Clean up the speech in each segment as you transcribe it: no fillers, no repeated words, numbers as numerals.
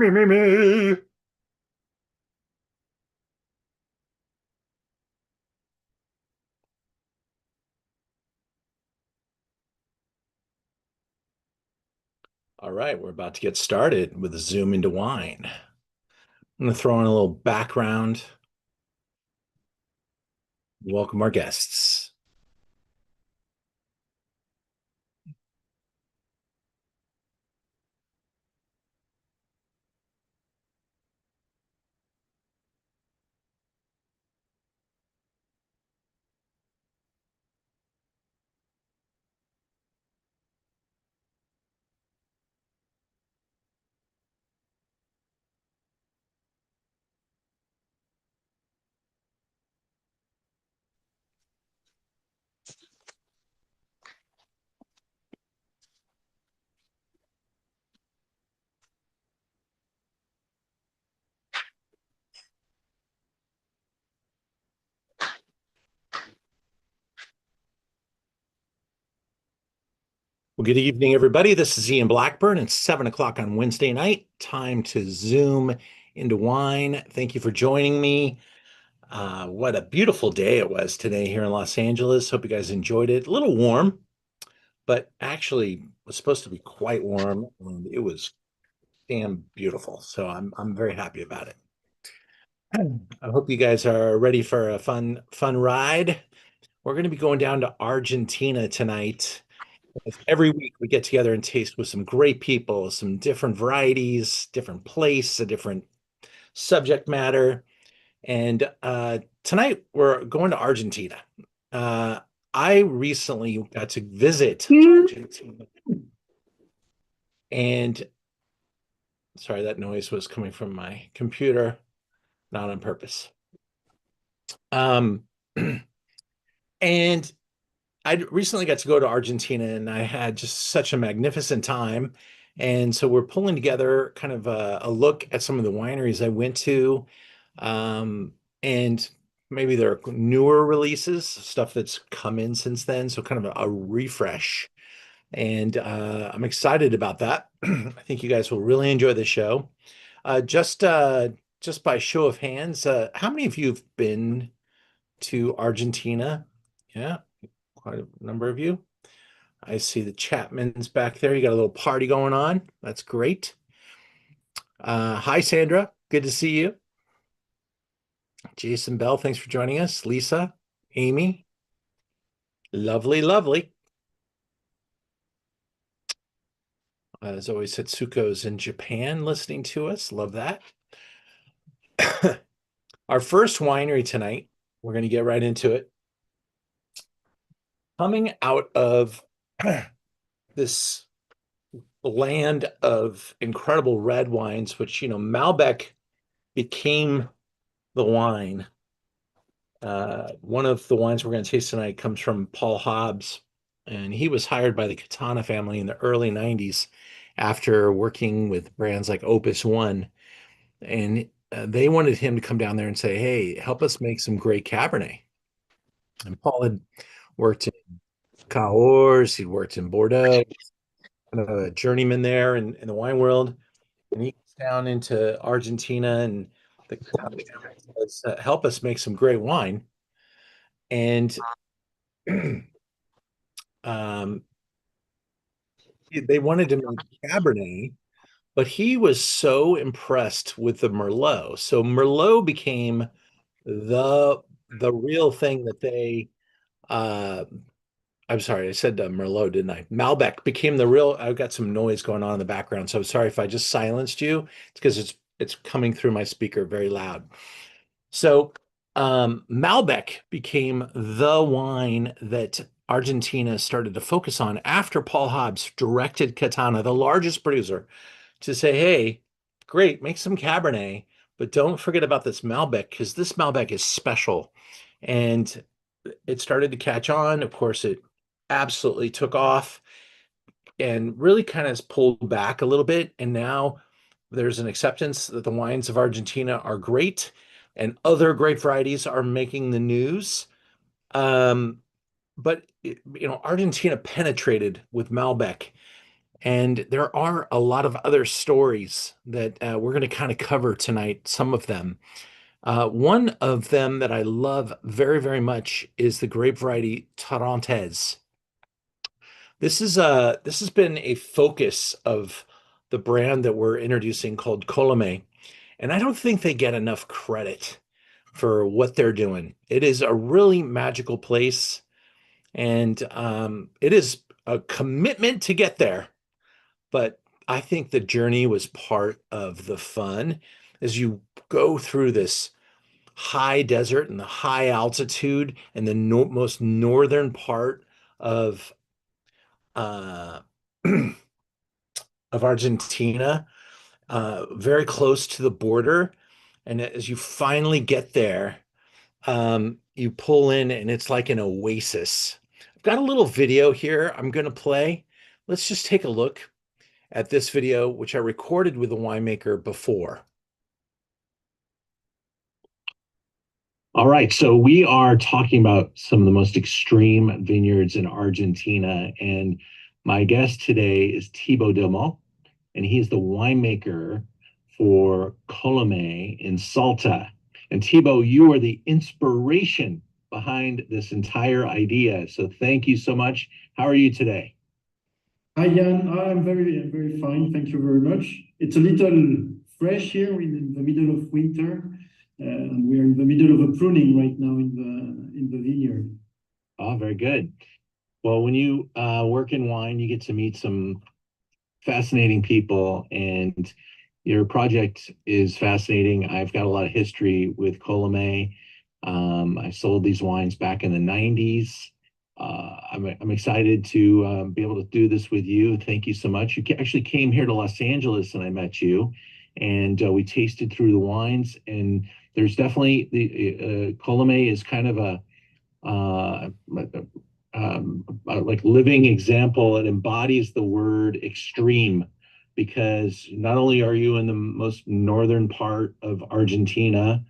Me, me, me. All right, we're about to get started with a zoom into wine. I'm going to throw in a little background, welcome our guests. Well, good evening, everybody. This is Ian Blackburn. It's 7 o'clock on Wednesday night. Time to zoom into wine. Thank you for joining me. What a beautiful day it was today here in Los Angeles. Hope you guys enjoyed it. A little warm, but actually was supposed to be quite warm, and it was damn beautiful. So I'm very happy about it. I hope you guys are ready for a fun ride. We're going to be going down to Argentina tonight. Every week we get together and taste with some great people, some different varieties, different place, a different subject matter. And tonight we're going to Argentina. Uh, I recently got to visit Argentina, and sorry, that noise was coming from my computer, not on purpose. Um, and I recently got to go to Argentina and I had just such a magnificent time. And so we're pulling together kind of a look at some of the wineries I went to. And maybe there are newer releases, stuff that's come in since then. So kind of a refresh. And I'm excited about that. I think you guys will really enjoy the show. Just by show of hands, how many of you have been to Argentina? Yeah, quite a number of you. I see the Chapman's back there. You got a little party going on. That's great. Hi, Sandra. Good to see you. Jason Bell, thanks for joining us. Lisa, Amy, lovely, lovely. As always, Setsuko's in Japan listening to us. Love that. Our first winery tonight, we're going to get right into it. Coming out of this land of incredible red wines, which, Malbec became the wine. One of the wines we're going to taste tonight comes from Paul Hobbs, and he was hired by the Catena family in the early 90s after working with brands like Opus One. And they wanted him to come down there and say, hey, help us make some great Cabernet. And Paul had worked in Cahors, he'd worked in Bordeaux, kind of a journeyman there in the wine world. And he gets down into Argentina and the Catena family says, help us make some great wine. And um, they wanted to make Cabernet, but he was so impressed with the Merlot. So Merlot became the real thing that they uh I'm sorry, I said Merlot, didn't I? Malbec became the real. I've got some noise going on in the background, so I'm sorry if I just silenced you. It's because it's coming through my speaker very loud. So Malbec became the wine that Argentina started to focus on after Paul Hobbs directed Catena, the largest producer, to say, hey, great, make some Cabernet, but don't forget about this Malbec because this Malbec is special. And it started to catch on. Of course, it absolutely took off and really kind of pulled back a little bit. And now there's an acceptance that the wines of Argentina are great and other grape varieties are making the news. But Argentina penetrated with Malbec And there are a lot of other stories that we're going to kind of cover tonight, some of them. One of them that I love very, very much is the grape variety Torrontes. This has been a focus of the brand that we're introducing called Colome, and I don't think they get enough credit for what they're doing. It is a really magical place, and it is a commitment to get there. But I think the journey was part of the fun as you go through this high desert and the high altitude and the most northern part of uh, of Argentina, very close to the border. And as you finally get there, you pull in and it's like an oasis. I've got a little video here I'm going to play. Let's just take a look at this video, which I recorded with the winemaker before. All right, so we are talking about some of the most extreme vineyards in Argentina, and my guest today is Thibaut Delmont, and he is the winemaker for Colome in Salta. And Thibaut, you are the inspiration behind this entire idea, so thank you so much. How are you today? Hi, Jan. I'm very fine. Thank you very much. It's a little fresh here in the middle of winter, and we're in the middle of a pruning right now in the vineyard. Oh, very good. Well, when you work in wine, you get to meet some fascinating people, and your project is fascinating. I've got a lot of history with Colome. I sold these wines back in the 90s. I'm excited to be able to do this with you. Thank you so much. You actually came here to Los Angeles and I met you, and we tasted through the wines. And there's definitely the Colome is kind of like living example. It embodies the word extreme because not only are you in the most northern part of Argentina,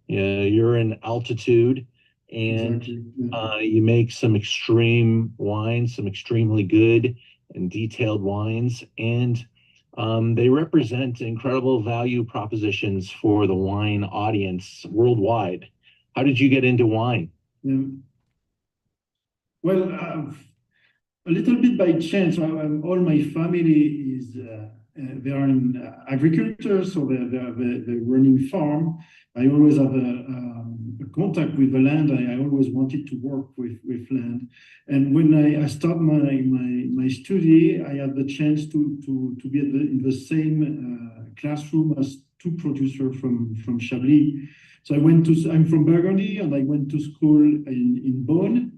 you're in altitude, and Exactly. Yeah. you make some extreme wines, some extremely good and detailed wines, and they represent incredible value propositions for the wine audience worldwide. How did you get into wine? Yeah. Well, a little bit by chance. All my family is they are in agriculture, so they're running farm. I always have a contact with the land. I always wanted to work with land. And when I start my study, I had the chance to be in the same classroom as two producers from Chablis. So I'm from Burgundy, and I went to school in Bonn.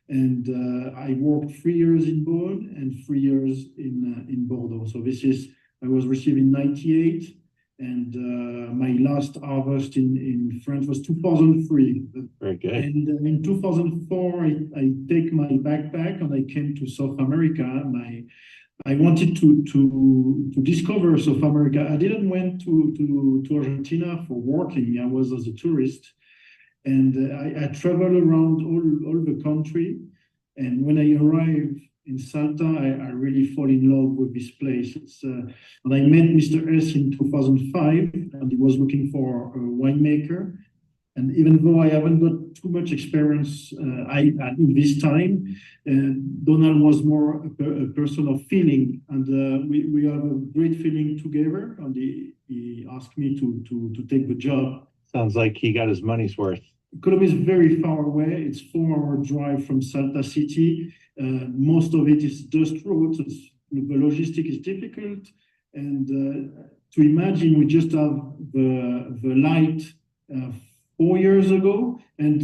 And I worked 3 years in Bonn and 3 years in Bordeaux. So I was received in 98, and my last harvest in France was 2003. Very good. And in 2004, I take my backpack and I came to South America. And I wanted to discover South America. I didn't went to Argentina for working. I was as a tourist. And I travel around all the country. And when I arrived in Salta, I really fall in love with this place. And I met Mr. S in 2005, and he was looking for a winemaker. And even though I haven't got too much experience in this time, Donald was more a person of feeling. And we have a great feeling together. And he asked me to take the job. Sounds like he got his money's worth. Colome is very far away. It's 4 hour drive from Salta city. Most of it is dust roads. The logistic is difficult. And to imagine, we just have the light 4 years ago, and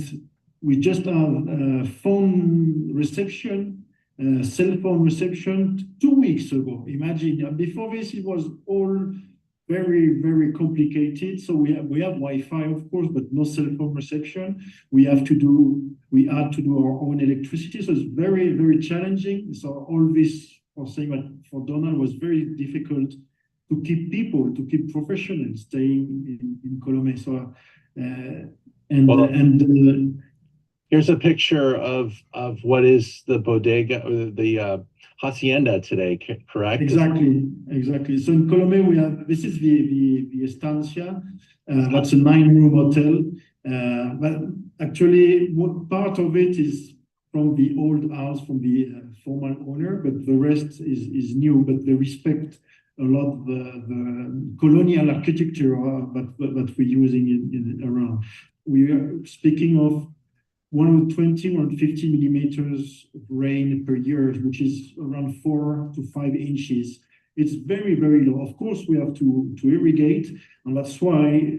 we just have phone reception, cell phone reception 2 weeks ago. Imagine, before this, it was all very complicated. So we have Wi-Fi, of course, but no cell phone reception. We had to do our own electricity. So it's very challenging. So all this for saying that for Donald was very difficult to keep people, to keep professionals staying in Colome. So Here's a picture of what is the bodega or the hacienda today, correct? Exactly. So in Colome, this is the estancia. That's a 9-room hotel. But actually, what part of it is from the old house, from the former owner, but the rest is new. But they respect a lot the colonial architecture that we're using around. We are speaking of 120, 150 millimeters of rain per year, which is around 4 to 5 inches. It's very, very low. Of course, we have to irrigate, and that's why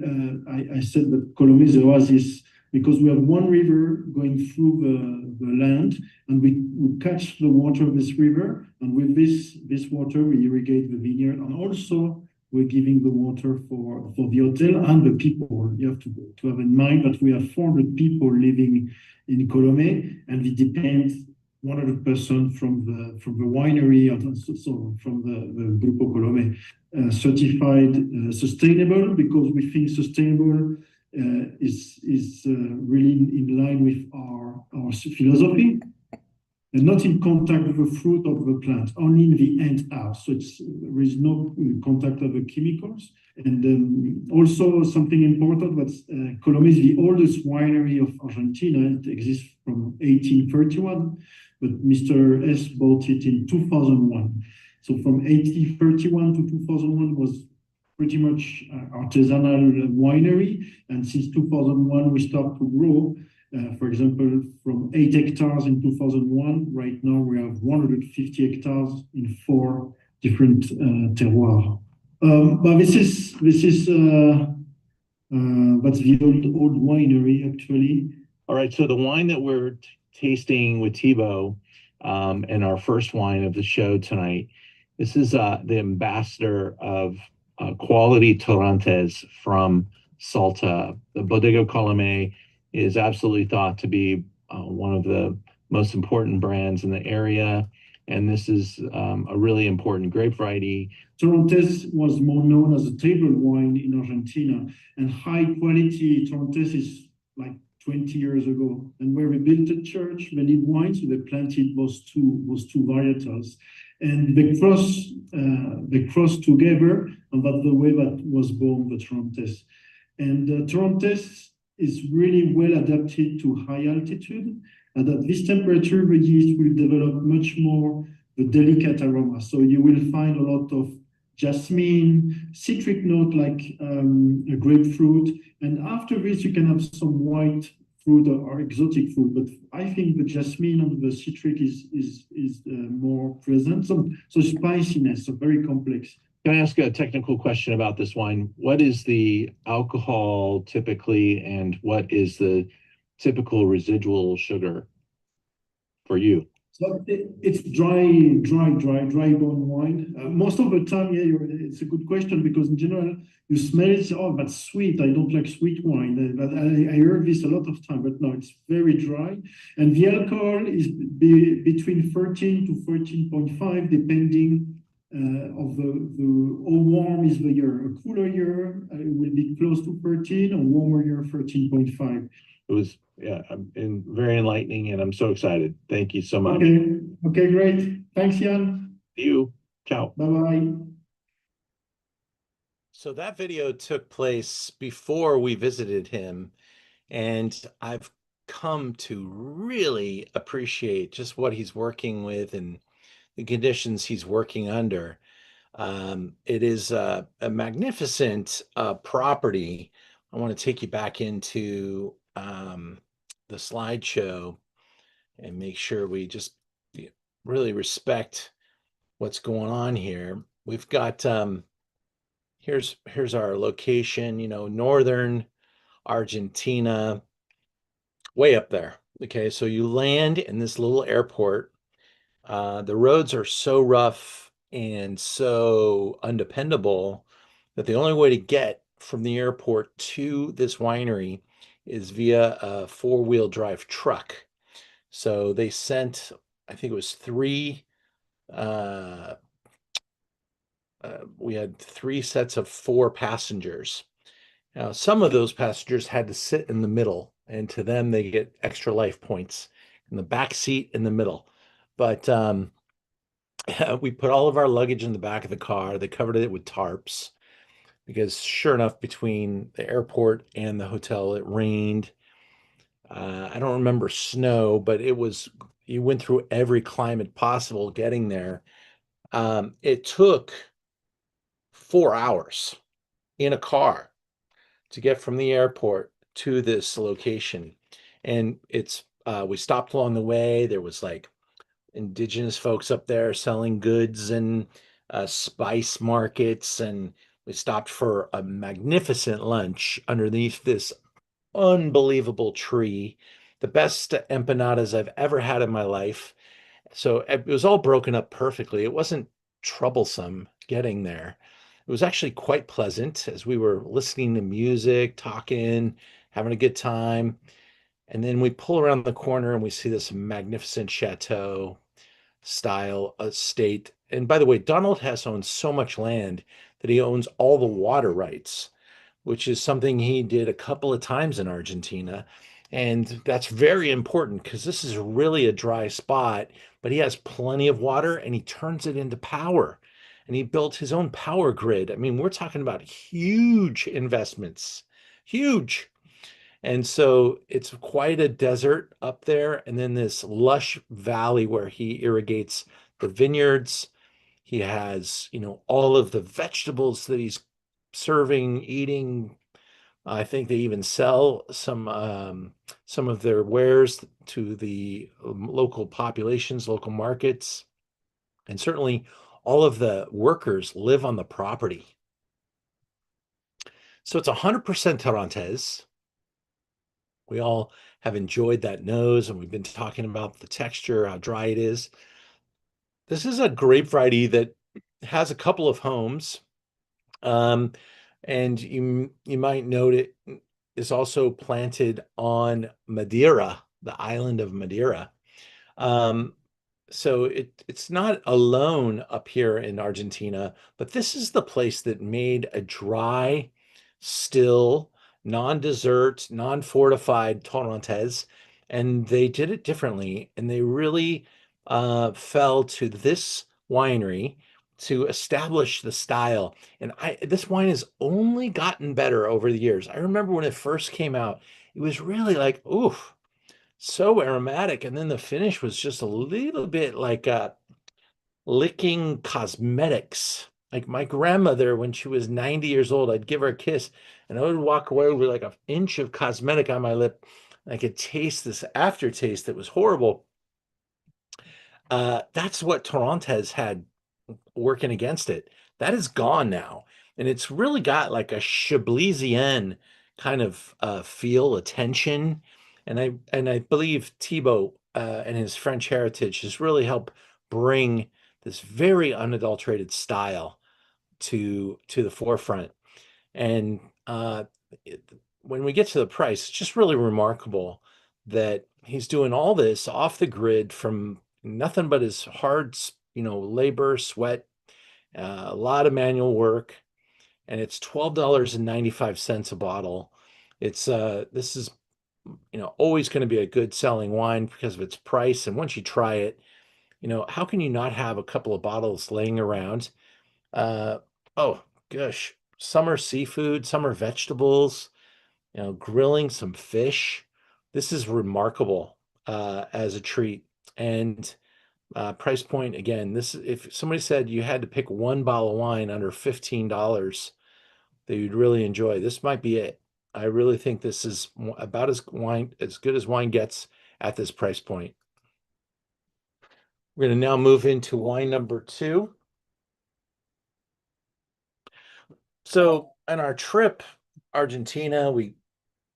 I said that Colome is the oasis, because we have one river going through the land, and we catch the water of this river, and with this water, we irrigate the vineyard, and also we're giving the water for the hotel and the people. You have to have in mind that we have 400 people living in Colome, and we depend 100% from the winery, so from the Grupo Colome, certified sustainable, because we think sustainable is really in line with our philosophy. And not in contact with the fruit of the plant, only in the end house. So there is no contact of the chemicals. And also something important, that Colome is the oldest winery of Argentina. It exists from 1831, but Mr. S bought it in 2001. So from 1831 to 2001 was pretty much artisanal winery. And since 2001, we start to grow. For example, from 8 hectares in 2001, right now we have 150 hectares in 4 different terroirs. But this is that's the old winery actually. All right, so the wine that we're tasting with Thibaut, and our first wine of the show tonight, this is the ambassador of quality Torrontes from Salta. The Bodega Colome is absolutely thought to be one of the most important brands in the area. And this is a really important grape variety. Torrontes was more known as a table wine in Argentina, and high quality Torrontes is like 20 years ago. And where we built a church, they need wine, so they planted those two varietals. And they cross together, and that's the way that was born the Torrontes. And Torrontes is really well adapted to high altitude, and at this temperature, the yeast will develop much more the delicate aroma. So you will find a lot of jasmine, citric note like a grapefruit, and after this, you can have some white fruit or exotic fruit. But I think the jasmine and the citric is more present. So spiciness, so very complex. Can I ask a technical question about this wine? What is the alcohol typically, and what is the typical residual sugar for you? So it's dry bone wine. Most of the time, yeah, it's a good question, because in general, you smell it, oh, that's sweet. I don't like sweet wine. But I heard this a lot of time, but no, it's very dry. And the alcohol is between 13 to 13.5, depending of how warm is the year. A cooler year will be close to 13, a warmer year 13.5. It was very enlightening, and I'm so excited. Thank you so much. Okay, great. Thanks, Jan. See you. Ciao. Bye-bye. So that video took place before we visited him, and I've come to really appreciate just what he's working with and the conditions he's working under. It is a magnificent property. I want to take you back into the slideshow and make sure we just really respect what's going on here. We've got here's our location, northern Argentina, way up there. Okay, so you land in this little airport. The roads are so rough and so undependable that the only way to get from the airport to this winery is via a 4-wheel drive truck. So they sent, I think it was 3, we had 3 sets of 4 passengers. Now, some of those passengers had to sit in the middle and to them they get extra life points in the back seat in the middle. But we put all of our luggage in the back of the car. They covered it with tarps because sure enough, between the airport and the hotel, it rained. I don't remember snow, but you went through every climate possible getting there. It took 4 hours in a car to get from the airport to this location. And we stopped along the way. There was like indigenous folks up there selling goods and spice markets. And we stopped for a magnificent lunch underneath this unbelievable tree. The best empanadas I've ever had in my life. So it was all broken up perfectly. It wasn't troublesome getting there. It was actually quite pleasant as we were listening to music, talking, having a good time. And then we pull around the corner and we see this magnificent chateau style estate. And by the way, Donald Hess owns so much land that he owns all the water rights, which is something he did a couple of times in Argentina. And that's very important because this is really a dry spot, but he has plenty of water and he turns it into power. And he built his own power grid. I mean, we're talking about huge investments, huge. And so it's quite a desert up there. And then this lush valley where he irrigates the vineyards. He has, all of the vegetables that he's serving, eating. I think they even sell some of their wares to the local populations, local markets, and certainly all of the workers live on the property. So it's 100% Torrontes. We all have enjoyed that nose, and we've been talking about the texture, how dry it is. This is a grape variety that has a couple of homes. And you might note it is also planted on Madeira, the island of Madeira. Um, so it's not alone up here in Argentina, but this is the place that made a dry, still, non-dessert, non-fortified Torrontes, and they did it differently, and they really fell to this winery to establish the style. And this wine has only gotten better over the years. I remember when it first came out, it was really like, oof, so aromatic. And then the finish was just a little bit like licking cosmetics. Like my grandmother, when she was 90 years old, I'd give her a kiss and I would walk away with like an inch of cosmetic on my lip. I could taste this aftertaste that was horrible. That's what Torrontes had working against it. That is gone now. And it's really got like a Chablisian kind of feel, attention. And I believe Thibaut and his French heritage has really helped bring this very unadulterated style to the forefront. And it, when we get to the price, it's just really remarkable that he's doing all this off the grid from nothing but his hard, labor, sweat, a lot of manual work, and it's $12.95 a bottle. This is always going to be a good selling wine because of its price. And once you try it, how can you not have a couple of bottles laying around? Uh, oh gosh, summer seafood, summer vegetables, grilling some fish. This is remarkable as a treat. And price point again, if somebody said you had to pick one bottle of wine under $15 that you'd really enjoy, this might be it. I really think this is about as good as wine gets at this price point. We're going to now move into wine number 2. So on our trip, Argentina, we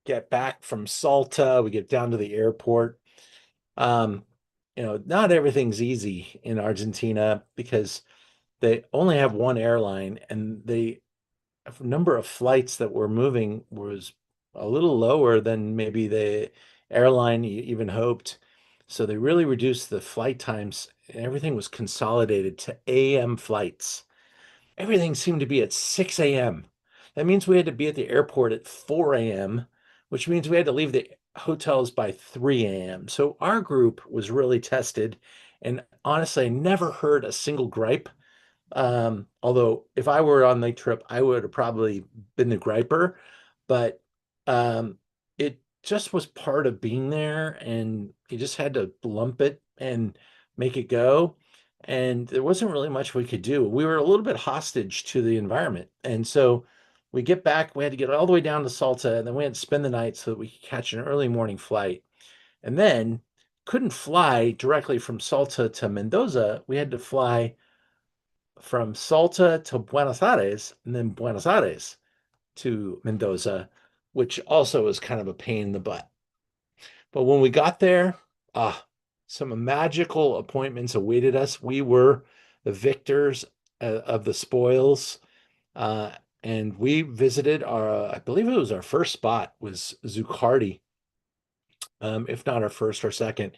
get back from Salta, we get down to the airport. Not everything's easy in Argentina because they only have one airline, and the number of flights that were moving was a little lower than maybe the airline even hoped. So they really reduced the flight times, and everything was consolidated to AM flights. Everything seemed to be at 6 a.m. That means we had to be at the airport at 4 a.m., which means we had to leave the hotels by 3 a.m. So our group was really tested. And honestly, I never heard a single gripe. Although if I were on the trip, I would have probably been the griper. But it just was part of being there, and you just had to lump it and make it go. And there wasn't really much we could do. We were a little bit hostage to the environment. And so we get back, we had to get all the way down to Salta, and then we had to spend the night so that we could catch an early morning flight. And then couldn't fly directly from Salta to Mendoza. We had to fly from Salta to Buenos Aires and then Buenos Aires to Mendoza, which also was kind of a pain in the butt. But when we got there, some magical appointments awaited us. We were the victors of the spoils. Uh, and we visited I believe it was our first spot was Zuccardi, if not our first or second.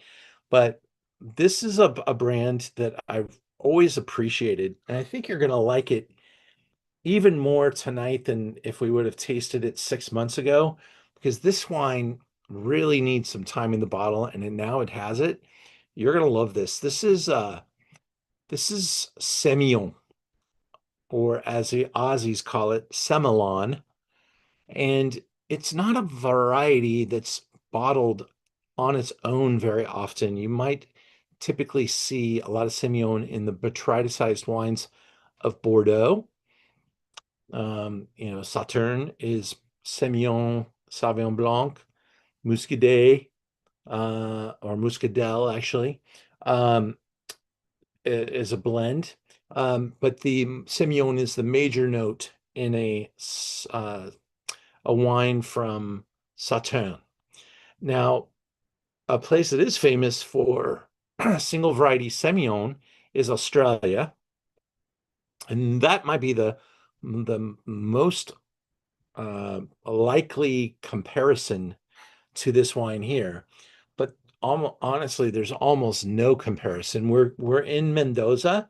But this is a brand that I've always appreciated, and I think you're going to like it even more tonight than if we would have tasted it 6 months ago, because this wine really needs some time in the bottle, and now it has it. You're going to love this. This is Semillon, or as the Aussies call it, Semillon. And it's not a variety that's bottled on its own very often. You might typically see a lot of Semillon in the botryticized wines of Bordeaux. Sauterne is Semillon Sauvignon Blanc, Muscadet, or Muscadel actually, is a blend. But the Semillon is the major note in a wine from Sauterne. Now, a place that is famous for single variety Semillon is Australia, and that might be the most likely comparison to this wine here. But honestly, there's almost no comparison. We're in Mendoza.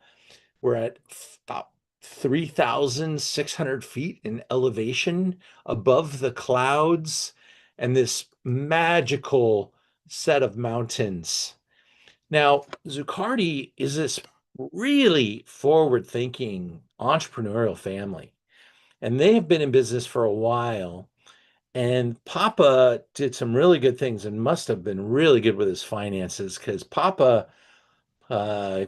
We're at about 3,600 feet in elevation above the clouds and this magical set of mountains. Now, Zuccardi is this really forward-thinking entrepreneurial family, and they have been in business for a while. And Papa did some really good things and must have been really good with his finances, because Papa uh,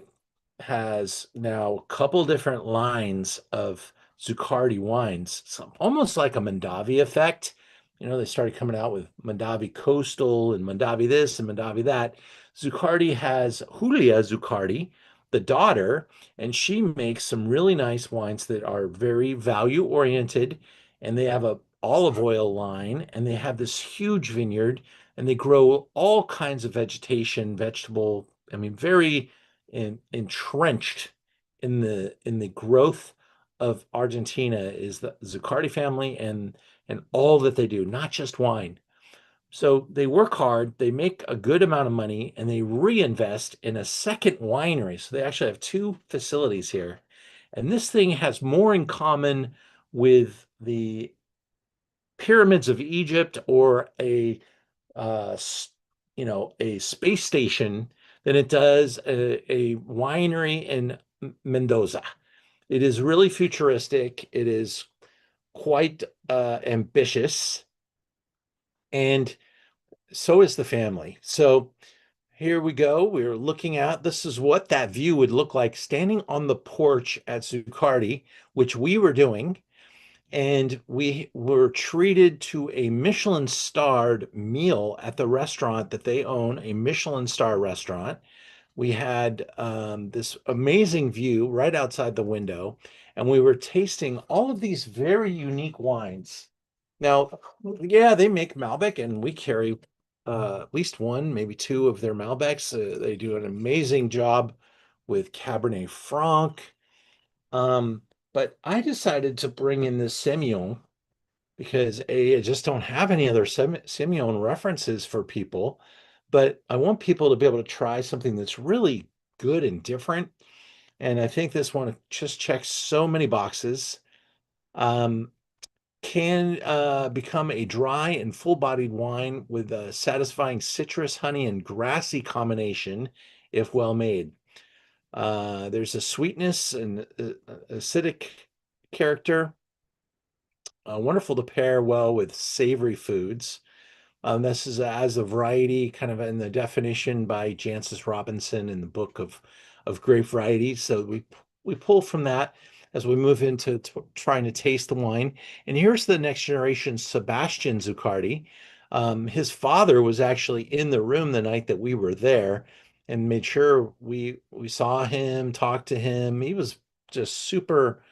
has now a couple different lines of Zuccardi wines, almost like a Mondavi effect. They started coming out with Mondavi Coastal and Mondavi this and Mondavi that. Zuccardi has Julia Zuccardi, the daughter, and she makes some really nice wines that are very value oriented. And they have a olive oil line, and they have this huge vineyard, and they grow all kinds of vegetation, vegetable. I mean, very entrenched in the growth of Argentina is the Zuccardi family and all that they do, not just wine. So they work hard, they make a good amount of money, and they reinvest in a second winery. So they actually have two facilities here. And this thing has more in common with the pyramids of Egypt or uh, a space station than it does a winery in Mendoza. It is really futuristic. It is quite ambitious, and so is the family. So here we go. We're looking out. This is what that view would look like standing on the porch at Zuccardi, which we were doing. And we were treated to a Michelin starred meal at the restaurant that they own, a Michelin star restaurant. We had this amazing view right outside the window, and we were tasting all of these very unique wines. Now, yeah, they make Malbec, and we carry at least one, maybe two of their Malbecs. They do an amazing job with Cabernet Franc. But I decided to bring in this Semillon because I just don't have any other Semillon references for people. But I want people to be able to try something that's really good and different. And I think this one just checks so many boxes. Um, can become a dry and full-bodied wine with a satisfying citrus, honey, and grassy combination if well made. There's a sweetness and acidic character, wonderful to pair well with savory foods. This is as a variety, kind of in the definition by Jancis Robinson in the book of grape varieties. So we pull from that as we move into trying to taste the wine. And here's the next generation, Sebastian Zuccardi. His father was actually in the room the night that we were there, and made sure we saw him, talked to him. He was just super,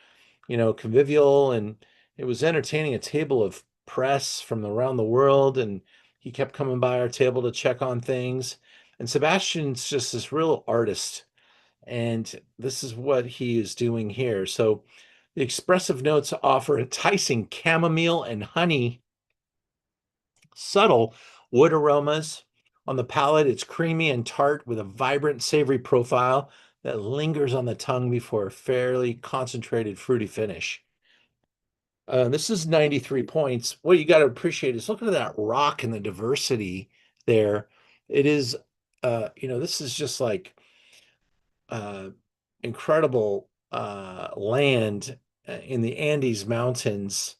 convivial, and it was entertaining. A table of press from around the world, and he kept coming by our table to check on things. And Sebastian's just this real artist, and this is what he is doing here. So the expressive notes offer enticing chamomile and honey, subtle wood aromas. On the palate, it's creamy and tart with a vibrant, savory profile that lingers on the tongue before a fairly concentrated, fruity finish. This is 93 points. What you got to appreciate is look at that rock and the diversity there. It is, this is just like uh, incredible land in the Andes Mountains,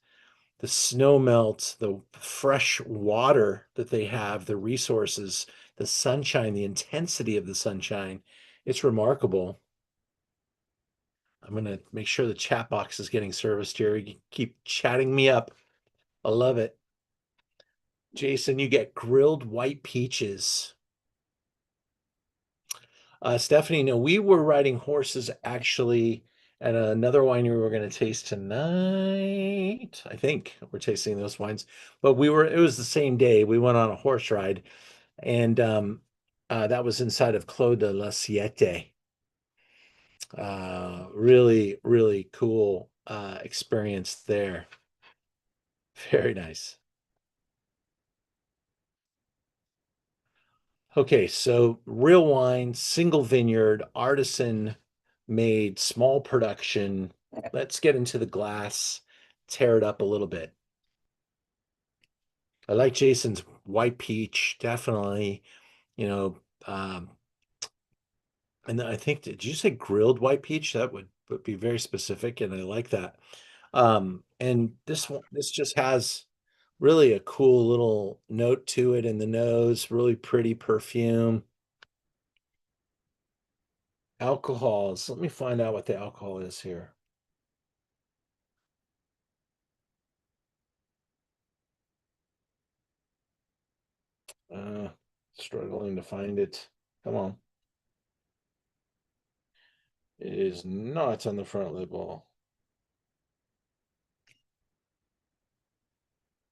the snow melt, the fresh water that they have, the resources, the sunshine, the intensity of the sunshine. It's remarkable. I'm going to make sure the chat box is getting serviced here. You keep chatting me up. I love it. Jason, you get grilled white peaches. Stephanie, no, we were riding horses actually at another winery we're going to taste tonight. I think we're tasting those wines, but it was the same day. We went on a horse ride, and that was inside of Clos de la Siete. Really, really cool experience there. Very nice. Okay, so real wine, single vineyard, artisan made, small production. Let's get into the glass, tear it up a little bit. I like Jason's white peach, definitely, you know, um, and I think, did you say grilled white peach? That would be very specific, and I like that. And this just has really a cool little note to it in the nose, really pretty perfume. Alcohols. Let me find out what the alcohol is here. Uh, Struggling to find it. Come on. It is not on the front label.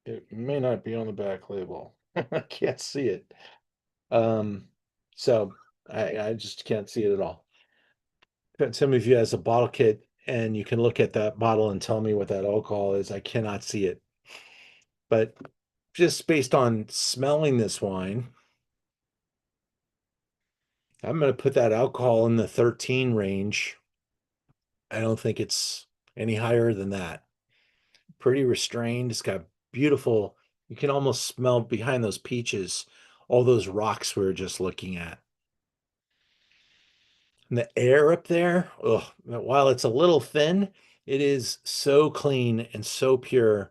It may not be on the back label. I can't see it. So I just can't see it at all. But some of you has a bottle kit and you can look at that bottle and tell me what that alcohol is. I cannot see it. But just based on smelling this wine, I'm going to put that alcohol in the 13 range. I don't think it's any higher than that. Pretty restrained. It's got beautiful, you can almost smell behind those peaches, all those rocks we were just looking at. And the air up there, oh, while it's a little thin, it is so clean and so pure.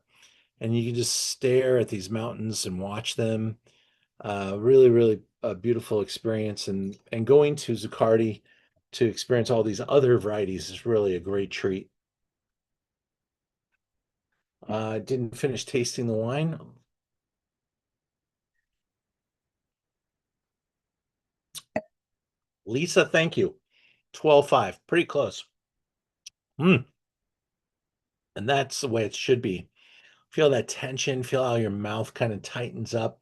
And you can just stare at these mountains and watch them. Really, really a beautiful experience. And going to Zuccardi to experience all these other varieties is really a great treat. Didn't finish tasting the wine. Lisa, thank you. 12.5, pretty close. And that's the way it should be. Feel that tension, feel how your mouth kind of tightens up.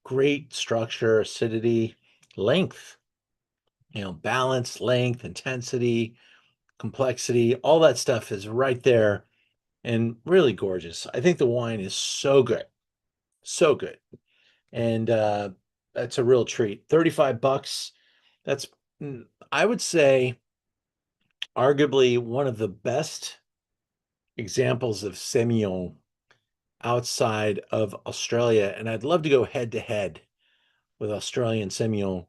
Great structure, acidity, length, balance, length, intensity, complexity, all that stuff is right there and really gorgeous. I think the wine is so good. So good. And that's a real treat. 35 bucks. That's I would say arguably one of the best examples of Semillon outside of Australia, and I'd love to go head to head with Australian Semillon,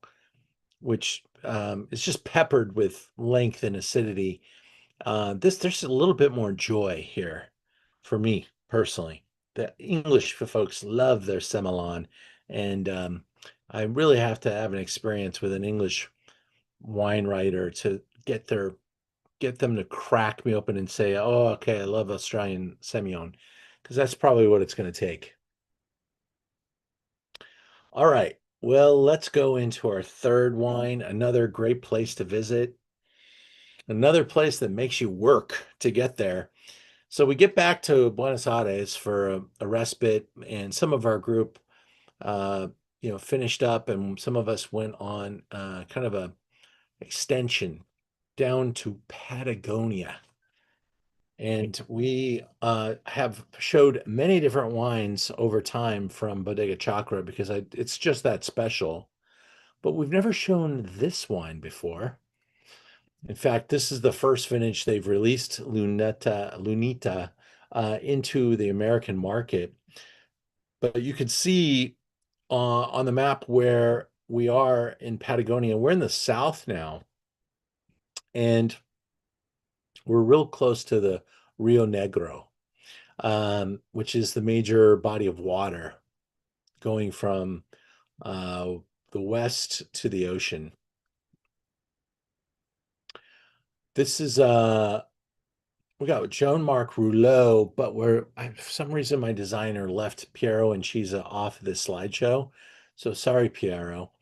which is just peppered with length and acidity. There's a little bit more joy here for me personally. The English folks love their Semillon, and I really have to have an experience with an English wine writer to get them to crack me open and say, "Oh, okay, I love Australian Semillon," because that's probably what it's going to take. All right. Well, let's go into our third wine, another great place to visit, another place that makes you work to get there. So we get back to Buenos Aires for a respite, and some of our group, uh, finished up, and some of us went on kind of a extension down to Patagonia. And we have showed many different wines over time from Bodega Chacra because it's just that special. But we've never shown this wine before. In fact, this is the first vintage they've released Lunita into the American market. But you can see on the map where we are in Patagonia. We're in the south now, and we're real close to the Rio Negro, which is the major body of water going from uh, the west to the ocean. This is we got Joan Marc Rouleau, but for some reason my designer left Piero and Chiesa off this slideshow. So sorry, Piero.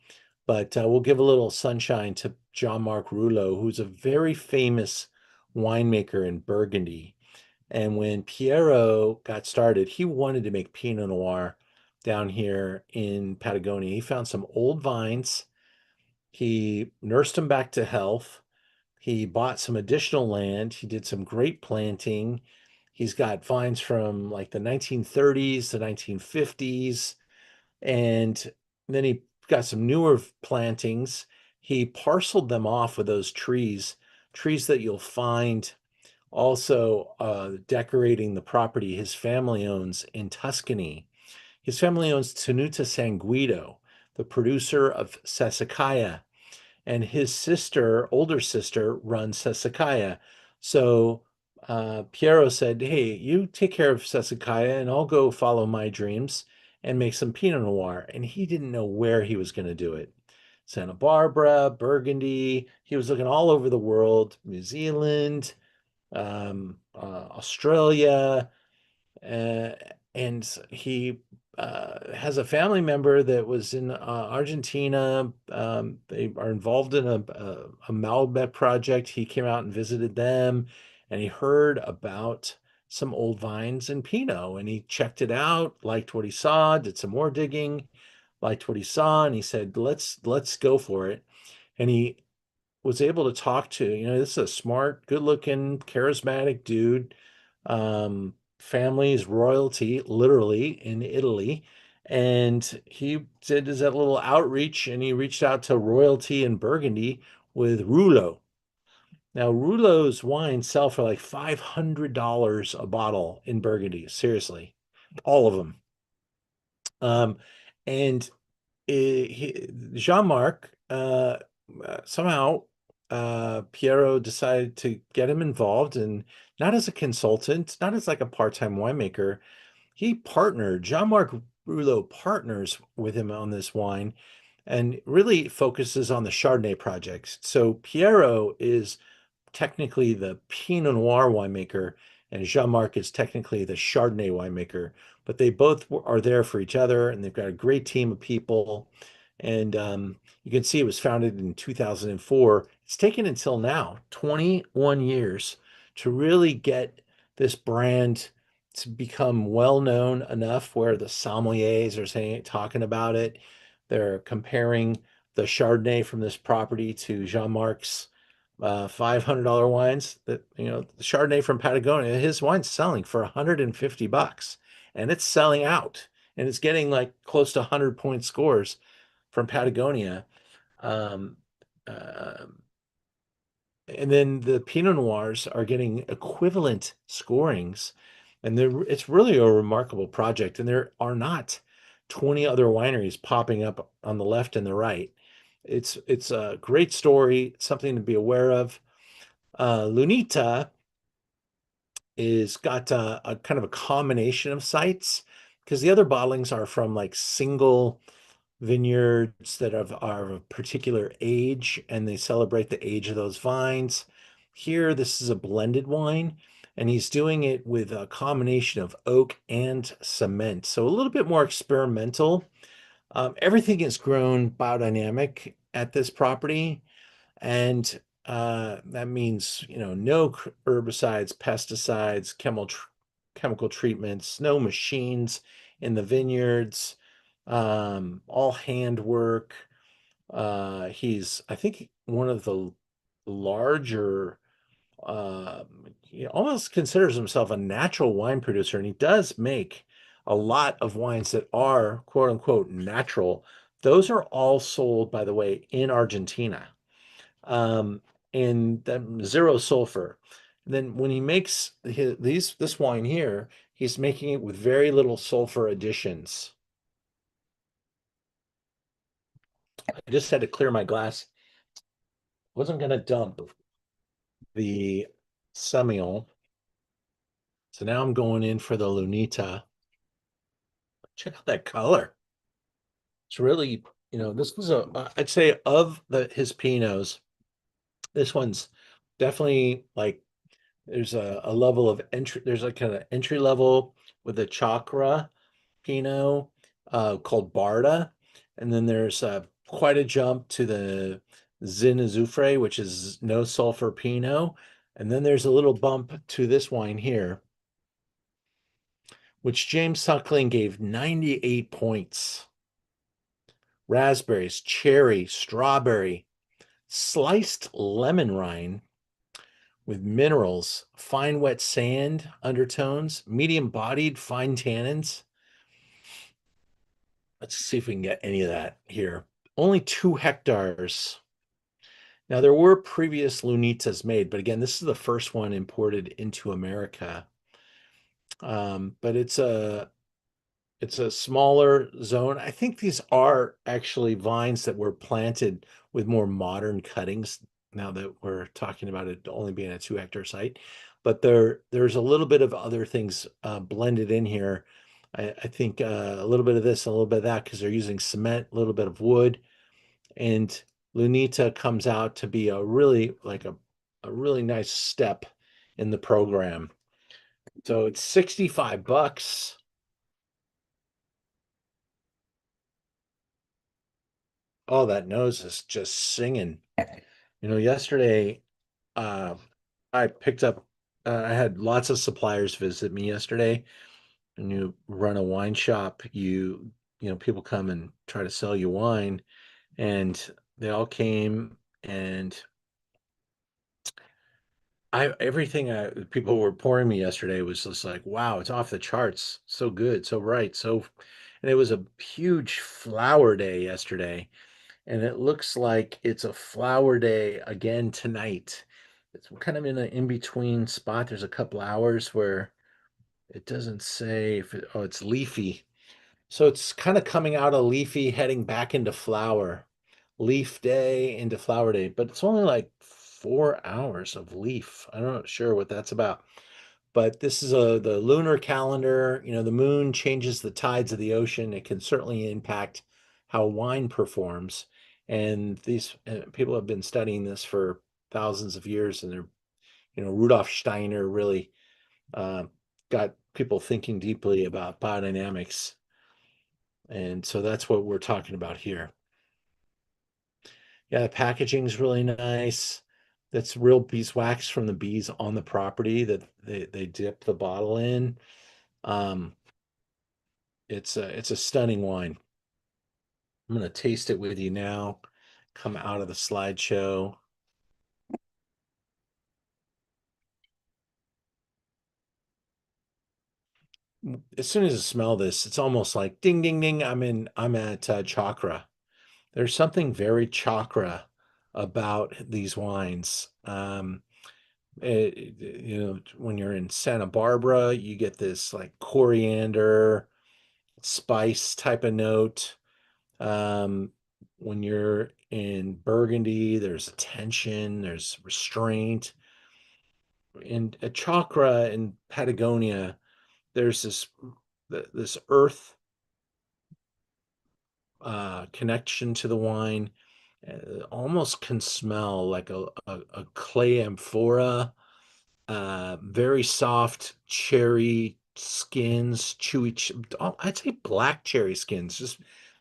But we'll give a little sunshine to Jean-Marc Rouleau, who's a very famous winemaker in Burgundy. And when Piero got started, he wanted to make Pinot Noir down here in Patagonia. He found some old vines. He nursed them back to health. He bought some additional land. He did some great planting. He's got vines from like the 1930s to 1950s. And then he got some newer plantings. He parceled them off with those trees that you'll find also decorating the property his family owns in Tuscany. His family owns Tenuta San Guido, the producer of Sassicaia, and his sister, older sister, runs Sassicaia. So Piero said, "Hey, you take care of Sassicaia, and I'll go follow my dreams and make some Pinot Noir." And he didn't know where he was going to do it. Santa Barbara, Burgundy. He was looking all over the world, New Zealand, Australia, uh, and he has a family member that was in Argentina. They are involved in a Malbec project. He came out and visited them, and he heard about some old vines in Pinot, and he checked it out, liked what he saw, did some more digging, liked what he saw, and he said, "Let's go for it." And he was able to talk to, this is a smart, good-looking, charismatic dude. Family's royalty, literally, in Italy. And he did his little outreach, and he reached out to royalty in Burgundy with Rouleau. Now, Rouleau's wines sell for like $500 a bottle in Burgundy. Seriously, all of them. And Jean-Marc, somehow, Piero decided to get him involved, and not as a consultant, not as like a part-time winemaker. He partnered, Jean-Marc Rouleau partners with him on this wine and really focuses on the Chardonnay projects. So Piero is technically the Pinot Noir winemaker, and Jean-Marc is technically the Chardonnay winemaker, but they both are there for each other, and they've got a great team of people. And you can see it was founded in 2004. It's taken until now, 21 years, to really get this brand to become well known enough where the sommeliers are talking about it. They're comparing the Chardonnay from this property to Jean-Marc's $500 wines. That the Chardonnay from Patagonia, his wine's selling for $150, and it's selling out, and it's getting like close to 100-point scores from Patagonia. Um, uh, and then the Pinot Noirs are getting equivalent scorings And it's really a remarkable project. And there are not 20 other wineries popping up on the left and the right. It's a great story, something to be aware of. Lunita is got a kind of a combination of sites because the other bottlings are from like single vineyards that are of a particular age and they celebrate the age of those vines. Here, this is a blended wine, and he's doing it with a combination of oak and cement. So a little bit more experimental. Everything is grown biodynamic at this property, and that means, no herbicides, pesticides, chemical treatments, no machines in the vineyards, all handwork. He's, I think, one of the larger, he almost considers himself a natural wine producer, and he does make a lot of wines that are quote unquote natural. Those are all sold, by the way, in Argentina, um, and zero sulfur. And then when he makes this wine here, he's making it with very little sulfur additions. I just had to clear my glass. Wasn't going to dump the Semillon. So now I'm going in for the Lunita. Check out that color. It's really, this was I'd say of his Pinots, this one's definitely like, there's a level of entry, there's like kind of entry level with a Chacra Pinot called Barda. And then there's quite a jump to the Zin Azufre, which is no sulfur Pinot. And then there's a little bump to this wine here, which James Suckling gave 98 points. Raspberries, cherry, strawberry, sliced lemon rind with minerals, fine wet sand undertones, medium bodied, fine tannins. Let's see if we can get any of that here. Only 2 hectares. Now, there were previous Lunitas made, but again, this is the first one imported into America. But it's a smaller zone. I think these are actually vines that were planted with more modern cuttings now that we're talking about it only being a 2 hectare site. But there's a little bit of other things blended in here. I think a little bit of this, a little bit of that, because they're using cement, a little bit of wood. And Lunita comes out to be a really a really nice step in the program. So it's $65. Oh, that nose is just singing. Yesterday, uh, I picked up, I had lots of suppliers visit me yesterday. When you run a wine shop, people come and try to sell you wine, and they all came, and everything people were pouring me yesterday was just like, wow, it's off the charts. So good, so right. And it was a huge flower day yesterday. And it looks like it's a flower day again tonight. It's kind of in an in-between spot. There's a couple hours where it doesn't say oh, it's leafy. So it's kind of coming out of leafy, heading back into flower. Leaf day into flower day, but it's only like 4 hours of leaf. I'm not sure what that's about. But this is the lunar calendar. The moon changes the tides of the ocean. It can certainly impact how wine performs. And these people have been studying this for thousands of years, and Rudolf Steiner really got people thinking deeply about biodynamics. And so that's what we're talking about here. Yeah, the packaging is really nice. That's real beeswax from the bees on the property that they dip the bottle in. Um, it's a stunning wine. I'm gonna taste it with you now. Come out of the slideshow. As soon as I smell this, it's almost like ding, ding, ding. I'm at Chacra. There's something very Chacra about these wines. when you're in Santa Barbara, you get this like coriander, spice type of note. Um, when you're in Burgundy, there's a tension, there's restraint. In a Chacra in Patagonia, there's this earth connection to the wine. Almost can smell like a clay amphora. Very soft cherry skins, chewy. I'd say black cherry skins, just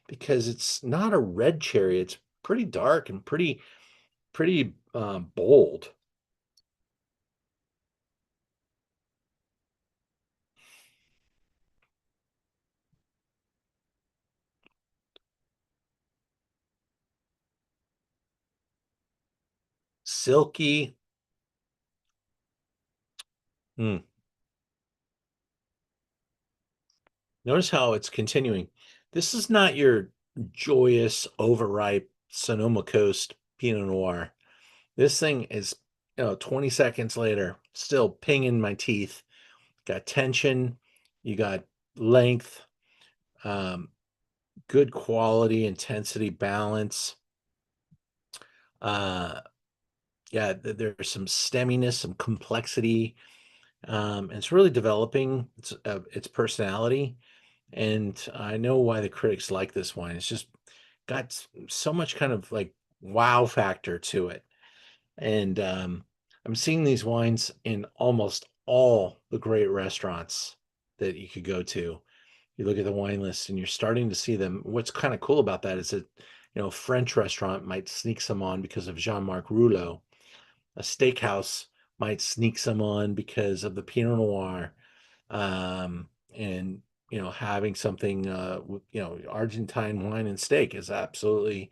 because it's not a red cherry. It's pretty dark and pretty bold. Silky. Mm. Notice how it's continuing. This is not your joyous, overripe Sonoma Coast Pinot Noir. This thing is, 20 seconds later, still pinging my teeth. Got tension, you got length, um, good quality, intensity, balance. Uh, yeah, there's some stemminess, some complexity. And it's really developing its personality. And I know why the critics like this wine. It's just got so much kind of like wow factor to it. And I'm seeing these wines in almost all the great restaurants that you could go to. You look at the wine list and you're starting to see them. What's kind of cool about that is that, a French restaurant might sneak some on because of Jean-Marc Rouleau. A steakhouse might sneak some on because of the Pinot Noir. And having something Argentine wine and steak is absolutely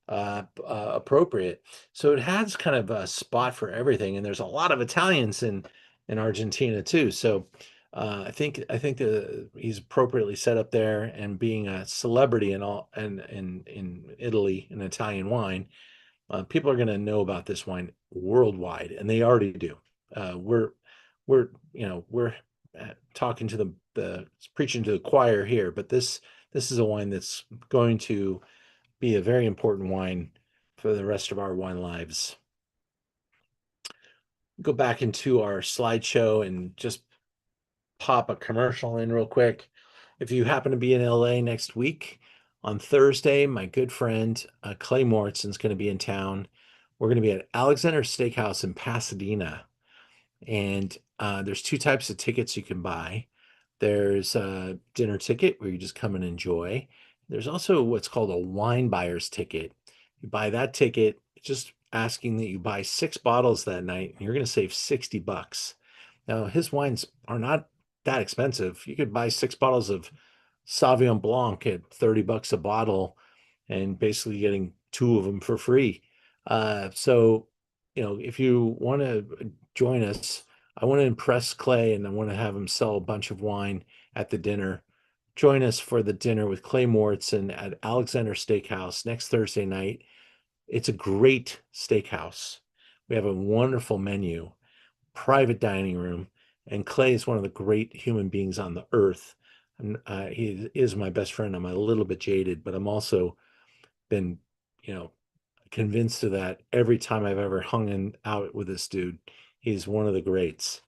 appropriate. So it has kind of a spot for everything, and there's a lot of Italians in Argentina too. So I think that he's appropriately set up there, and being a celebrity and in Italy in Italian wine, people are going to know about this wine worldwide, and they already do. We're talking to the preaching to the choir here, but this is a wine that's going to be a very important wine for the rest of our wine lives. Go back into our slideshow and just pop a commercial in real quick. If you happen to be in LA next week, on Thursday, my good friend Clay Morrison's going to be in town. We're going to be at Alexander Steakhouse in Pasadena. And there's two types of tickets you can buy. There's a dinner ticket where you just come and enjoy. There's also what's called a wine buyer's ticket. You buy that ticket, just asking that you buy 6 bottles that night, and you're going to save $60. Now, his wines are not that expensive. You could buy 6 bottles of Sauvignon Blanc at $30 a bottle and basically getting two of them for free. So, if you want to join us, I want to impress Clay and I want to have him sell a bunch of wine at the dinner. Join us for the dinner with Clay Morrison at Alexander Steakhouse next Thursday night. It's a great steakhouse. We have a wonderful menu, private dining room, and Clay is one of the great human beings on the earth. And he is my best friend. I'm a little bit jaded, but I'm also been, convinced of that every time I've ever hung out with this dude. He's one of the greats.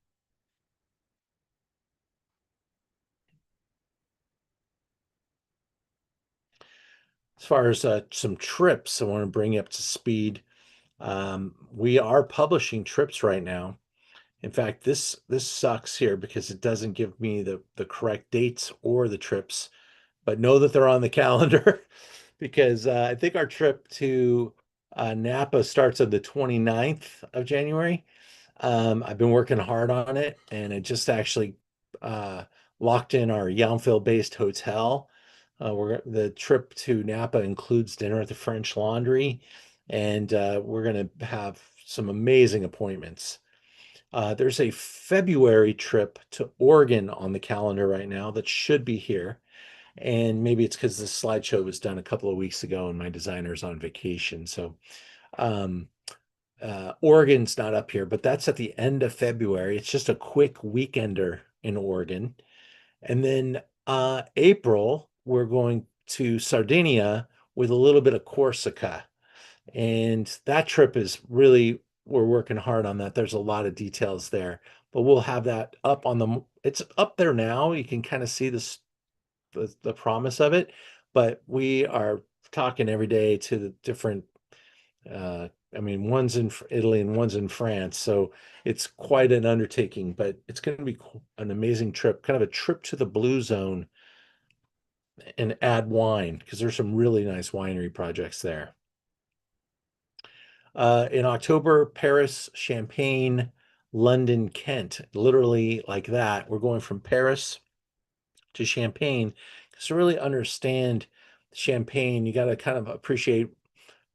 As far as some trips, I want to bring you up to speed. We are publishing trips right now. In fact, this sucks here because it doesn't give me the correct dates or the trips, but know that they're on the calendar because I think our trip to Napa starts on the 29th of January. I've been working hard on it, and it just actually locked in our Yountville-based hotel. The trip to Napa includes dinner at the French Laundry, and we're going to have some amazing appointments. There's a February trip to Oregon on the calendar right now that should be here. And maybe it's because this slideshow was done a couple of weeks ago and my designer's on vacation. So Oregon's not up here, but that's at the end of February. It's just a quick weekender in Oregon. And then April, we're going to Sardinia with a little bit of Corsica. And that trip is really, we're working hard on that. There's a lot of details there, but we'll have that up on it's up there now. You can kind of see this, the promise of it, but we are talking every day to the different, I mean, one's in Italy and one's in France. So it's quite an undertaking, but it's going to be an amazing trip, kind of a trip to the Blue Zone and add wine because there's some really nice winery projects there. In October, Paris, Champagne, London, Kent, literally like that. We're going from Paris to Champagne because to really understand Champagne, you got to kind of appreciate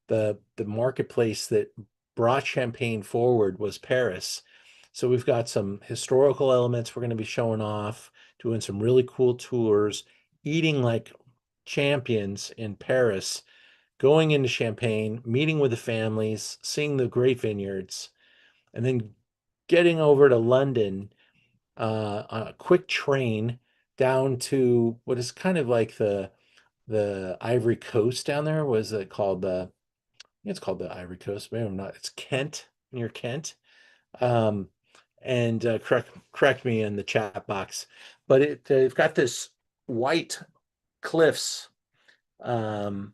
the marketplace that brought Champagne forward was Paris. So we've got some historical elements we're going to be showing off, doing some really cool tours, eating like champions in Paris, going into Champagne, meeting with the families, seeing the great vineyards, and then getting over to London on a quick train down to what is kind of like the Ivory Coast down there. What is it called? It's called the Ivory Coast. Maybe I'm not. It's Kent, near Kent. Um, and correct me in the chat box. But they've got this white cliffs. Come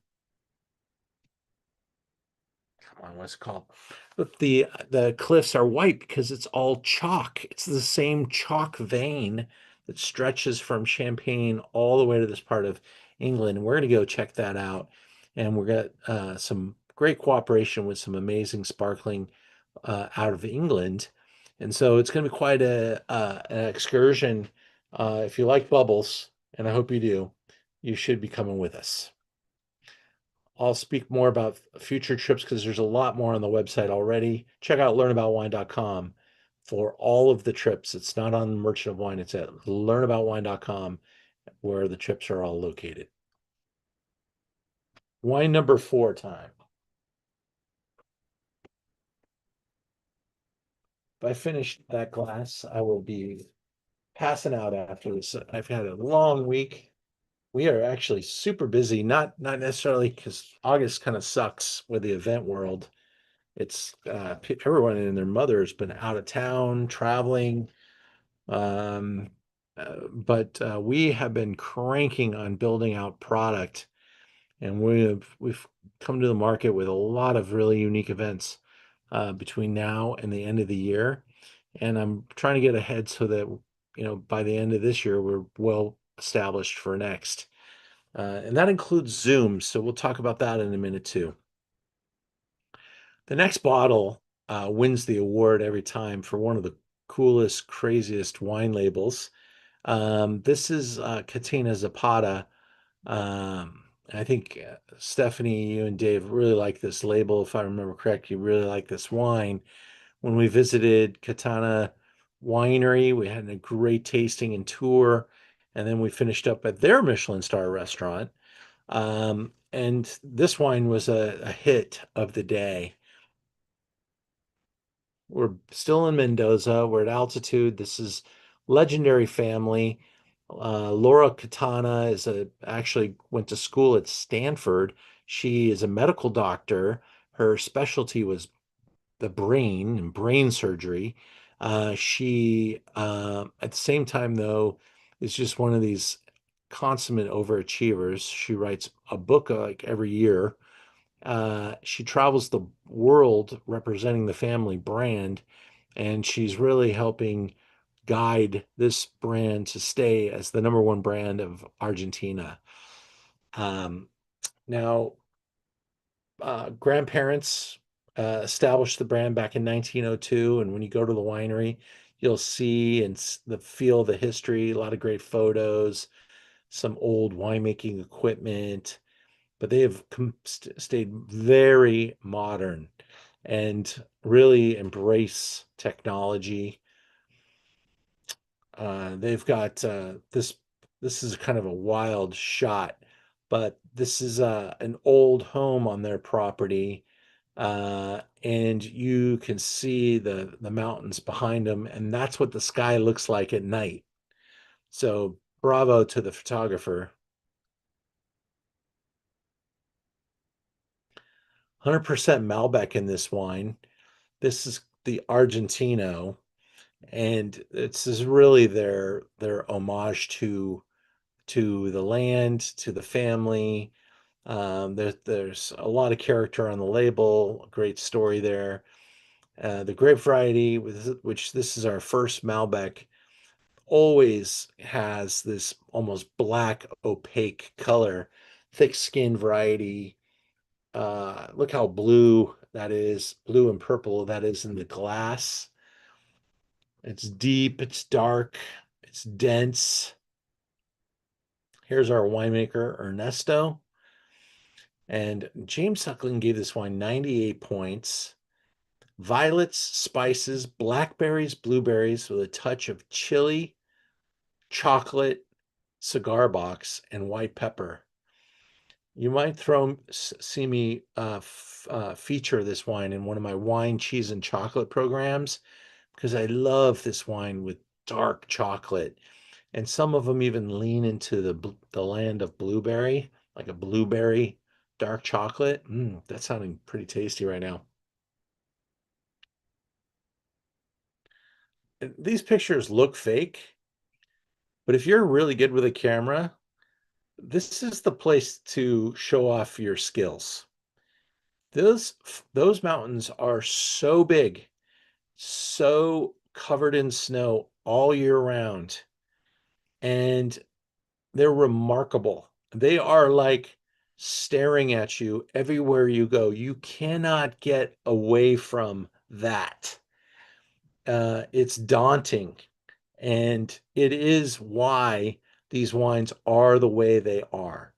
on, what's it called? But the cliffs are white because it's all chalk. It's the same chalk vein that stretches from Champagne all the way to this part of England. And we're going to go check that out. And we're got some great cooperation with some amazing sparkling out of England. And so it's going to be quite an excursion. If you like bubbles, and I hope you do, you should be coming with us. I'll speak more about future trips because there's a lot more on the website already. Check out learnaboutwine.com for all of the trips. It's not on Merchant of Wine, it's at learnaboutwine.com where the trips are all located. Wine number 4 time. If I finish that glass, I will be passing out after this. I've had a long week. We are actually super busy, not necessarily because August kind of sucks with the event world. It's everyone and their mother has been out of town traveling, but we have been cranking on building out product, and we've come to the market with a lot of really unique events between now and the end of the year, and I'm trying to get ahead so that by the end of this year we're well established for next. And that includes Zoom. So we'll talk about that in a minute too. The next bottle wins the award every time for one of the coolest, craziest wine labels. This is Catena Zapata. I think Stephanie, you and Dave really like this label. If I remember correct, you really like this wine. When we visited Catena Winery, we had a great tasting and tour. And then we finished up at their Michelin star restaurant. And this wine was a hit of the day. We're still in Mendoza. We're at altitude. This is legendary family. Laura Catana actually went to school at Stanford. She is a medical doctor. Her specialty was the brain and brain surgery. She, at the same time, though, is just one of these consummate overachievers. She writes a book like every year. She travels the world representing the family brand, and she's really helping guide this brand to stay as the #1 brand of Argentina. Now, grandparents established the brand back in 1902, and when you go to the winery, you'll see and feel the history, a lot of great photos, some old winemaking equipment, but they have stayed very modern and really embrace technology. They've got this. This is kind of a wild shot, but this is an old home on their property And you can see the mountains behind them, and that's what the sky looks like at night. So bravo to the photographer. 100% Malbec in this wine. This is the Argentino, and it's is really their homage to the land, to the family. There's a lot of character on the label, a great story there. The grape variety, which this is our first Malbec, always has this almost black opaque color, thick skin variety. Look how blue that is, blue and purple that is in the glass. It's deep, it's dark, it's dense. Here's our winemaker, Ernesto. And James Suckling gave this wine 98 points. Violets, spices, blackberries, blueberries with a touch of chili, chocolate, cigar box, and white pepper. You might see me feature this wine in one of my wine, cheese, and chocolate programs because I love this wine with dark chocolate. And some of them even lean into the land of blueberry, like a blueberry dark chocolate. That's sounding pretty tasty right now. These pictures look fake, but if you're really good with a camera, this is the place to show off your skills. Those mountains are so big, so covered in snow all year round, and they're remarkable. They are like staring at you everywhere you go. You cannot get away from that. It's daunting, and it is why these wines are the way they are.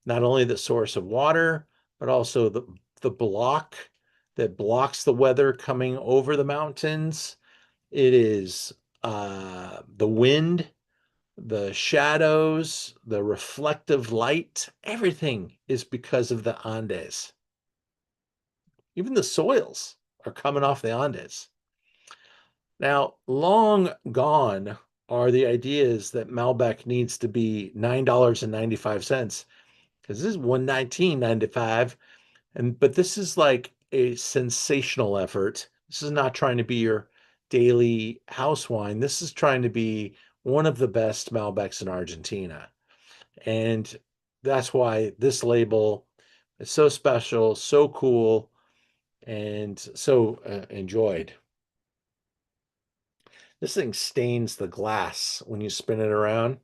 Not only the source of water, but also the block that blocks the weather coming over the mountains. It is the wind, the shadows, the reflective light. Everything is because of the Andes. Even the soils are coming off the Andes. Now, long gone are the ideas that Malbec needs to be $9.95 because this is $119.95, but this is like a sensational effort. This is not trying to be your daily house wine. This is trying to be one of the best Malbecs in Argentina. And that's why this label is so special, so cool, and so enjoyed. This thing stains the glass when you spin it around.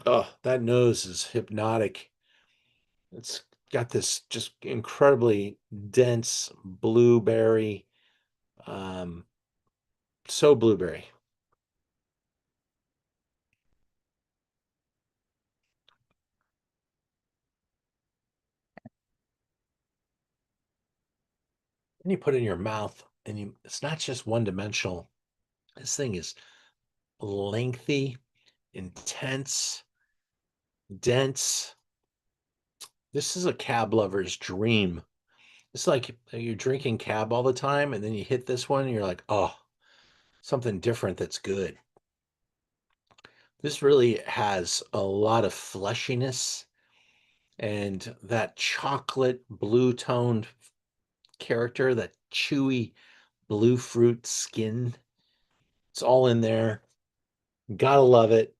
Oh, that nose is hypnotic. It's got this just incredibly dense blueberry, um, so blueberry. And you put it in your mouth, and it's not just one dimensional. This thing is lengthy, intense, dense. This is a cab lover's dream. It's like you're drinking cab all the time, and then you hit this one, and you're like, oh, something different that's good. This really has a lot of fleshiness and that chocolate blue toned character, that chewy blue fruit skin. It's all in there. Gotta love it.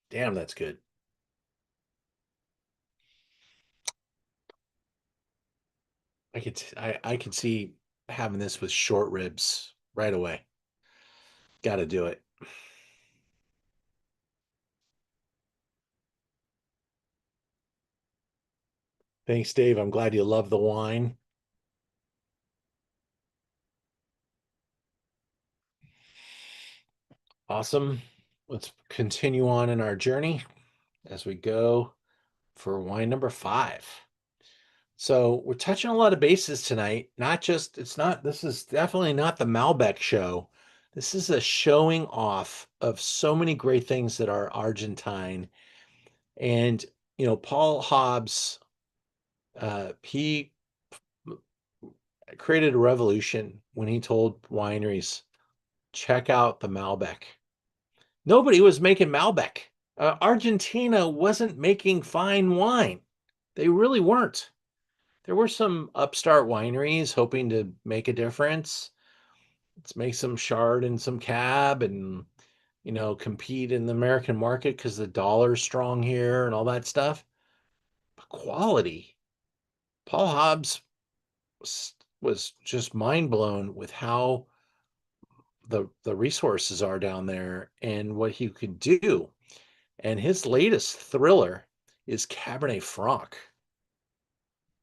Damn, that's good. I could see having this with short ribs right away. Gotta do it. Thanks, Dave. I'm glad you love the wine. Awesome. Let's continue on in our journey as we go for wine number 5. So we're touching a lot of bases tonight. This is definitely not the Malbec show. This is a showing off of so many great things that are Argentine. And, Paul Hobbs, he created a revolution when he told wineries, check out the Malbec. Nobody was making Malbec. Argentina wasn't making fine wine. They really weren't. There were some upstart wineries hoping to make a difference. Let's make some Chard and some Cab and, compete in the American market because the dollar's strong here and all that stuff. But quality. Paul Hobbs was just mind blown with how the resources are down there and what he could do. And his latest thriller is Cabernet Franc.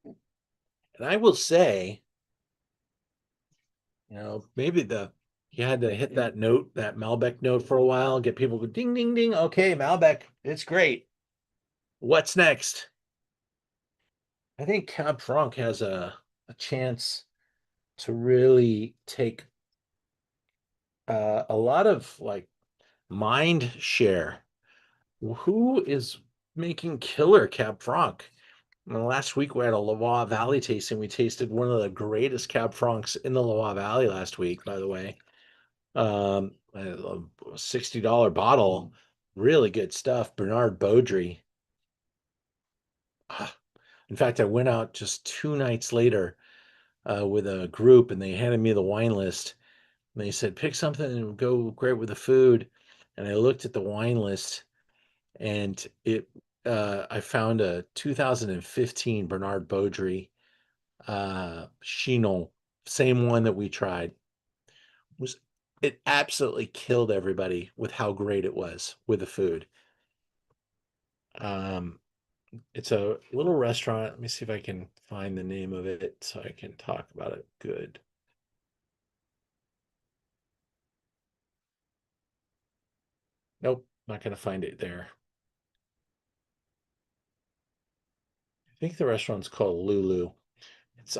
And I will say, maybe he had to hit that note, that Malbec note for a while, get people go ding, ding, ding. Okay, Malbec, it's great. What's next? I think Cab Franc has a chance to really take a lot of like mind share. Who is making killer Cab Franc? Last week we had a Loire Valley tasting. We tasted one of the greatest Cab Francs in the Loire Valley last week, by the way. A $60 bottle, really good stuff. Bernard Baudry. In fact, I went out just 2 nights later with a group, and they handed me the wine list. And they said, pick something and would go great with the food. And I looked at the wine list, and I found a 2015 Bernard Baudry Chinon, same one that we tried. It absolutely killed everybody with how great it was with the food. It's a little restaurant. Let me see if I can find the name of it so I can talk about it good. Nope, not going to find it there. I think the restaurant's called Lulu. It's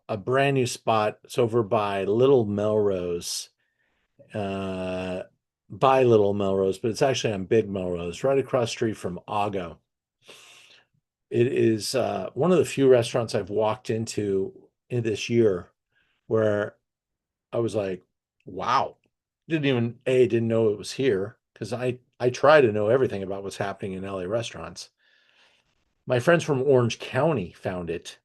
a brand new spot. It's over by Little Melrose. By Little Melrose, but it's actually on Big Melrose, right across street from Ago. It is one of the few restaurants I've walked into in this year where I was like, wow. Didn't know it was here because I try to know everything about what's happening in LA restaurants. My friends from Orange County found it,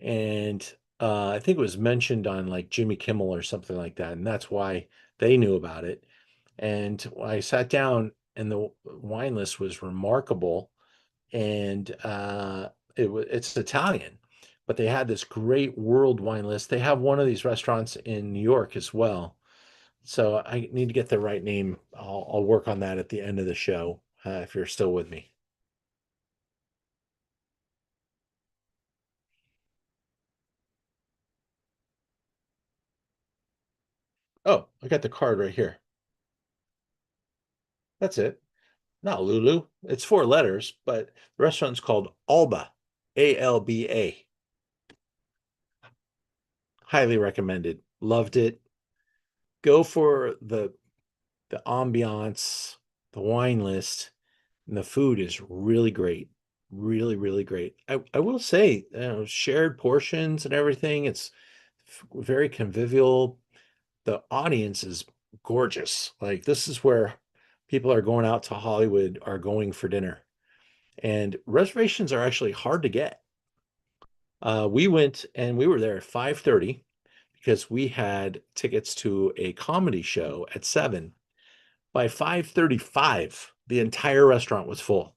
and I think it was mentioned on like Jimmy Kimmel or something like that, and that's why they knew about it. And I sat down, and the wine list was remarkable, and it's Italian, but they had this great world wine list. They have one of these restaurants in New York as well. So I need to get the right name. I'll work on that at the end of the show, if you're still with me. Oh, I got the card right here. That's it. Not Lulu. It's 4 letters, but the restaurant's called Alba, Alba. Highly recommended. Loved it. Go for the ambiance, the wine list, and the food is really great. Really, really great. I will say, shared portions and everything. It's very convivial. The audience is gorgeous. Like this is where people are going out to Hollywood are going for dinner. And reservations are actually hard to get. We went and we were there at 5:30 because we had tickets to a comedy show at 7. By 5:35, the entire restaurant was full.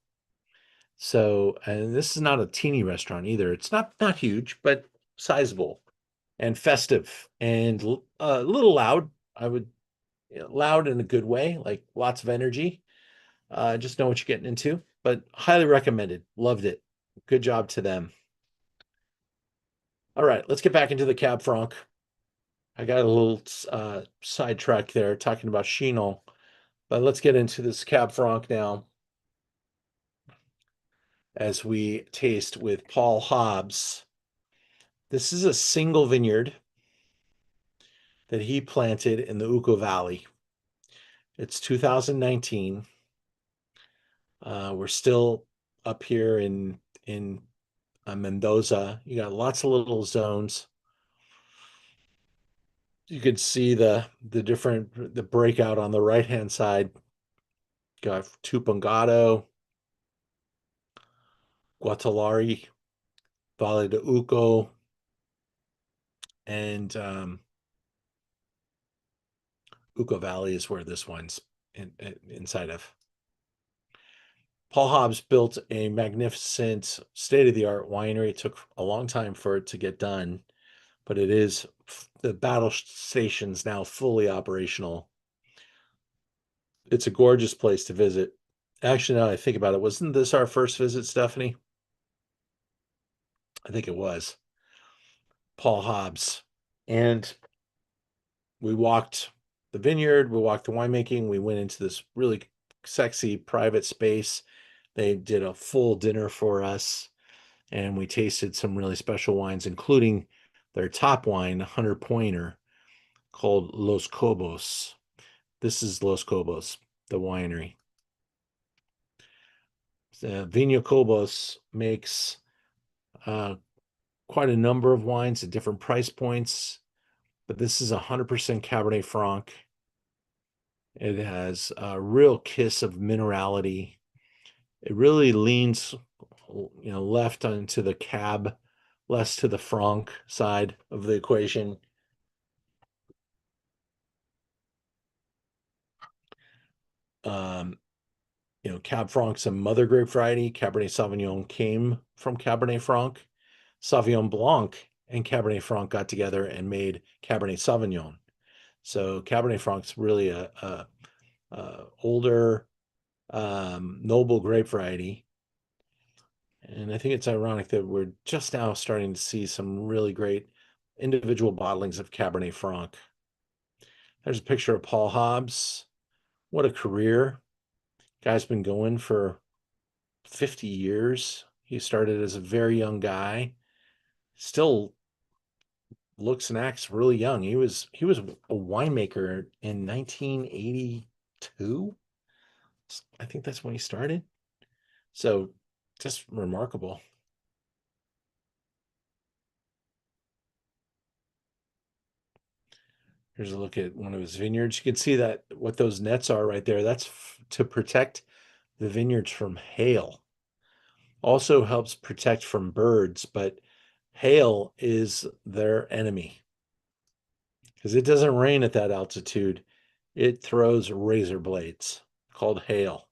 So, and this is not a teeny restaurant either. It's not huge, but sizable and festive and a little loud. I would loud in a good way, like lots of energy. Just know what you're getting into, but highly recommended. Loved it. Good job to them. All right, let's get back into the Cab Franc. I got a little sidetrack there talking about Chinon, but let's get into this Cab Franc now as we taste with Paul Hobbs. This is a single vineyard that he planted in the Uco Valley. It's 2019. We're still up here in Mendoza. You got lots of little zones. You could see the different the breakout on the right hand side. Got Tupungato, Guatalari, Valle de Uco, and Uco Valley is where this one's inside of. Paul Hobbs built a magnificent state-of-the-art winery. It took a long time for it to get done, but it is the battle station's now fully operational. It's a gorgeous place to visit. Actually, now I think about it, wasn't this our first visit, Stephanie? I think it was. Paul Hobbs. And we walked the vineyard, we walked the winemaking, we went into this really sexy private space. They did a full dinner for us, and we tasted some really special wines, including their top wine, 100-pointer, called Los Cobos. This is Los Cobos, the winery. Viña Cobos makes quite a number of wines at different price points, but this is 100% Cabernet Franc. It has a real kiss of minerality. It really leans, left onto the Cab, less to the Franc side of the equation. Cab Franc's a mother grape variety. Cabernet Sauvignon came from Cabernet Franc. Sauvignon Blanc and Cabernet Franc got together and made Cabernet Sauvignon. So Cabernet Franc's really a older, noble grape variety. And I think it's ironic that we're just now starting to see some really great individual bottlings of Cabernet Franc. There's a picture of Paul Hobbs. What a career. Guy's been going for 50 years. He started as a very young guy. Still looks and acts really young. He was a winemaker in 1982. I think that's when he started. So just remarkable. Here's a look at one of his vineyards. You can see that what those nets are right there. That's to protect the vineyards from hail. Also helps protect from birds, but hail is their enemy because it doesn't rain at that altitude. It throws razor blades called hail.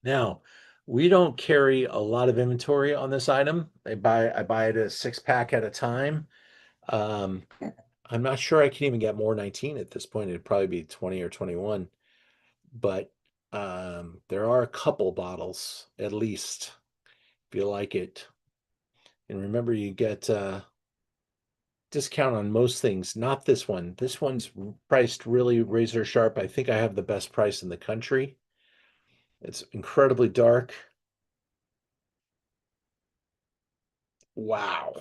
Now, we don't carry a lot of inventory on this item. I buy it a 6-pack at a time. I'm not sure I can even get more 19 at this point. It'd probably be 20 or 21. But there are a couple bottles at least if you like it. And remember, you get discount on most things, not this one. This one's priced really razor sharp. I think I have the best price in the country. It's incredibly dark. Wow.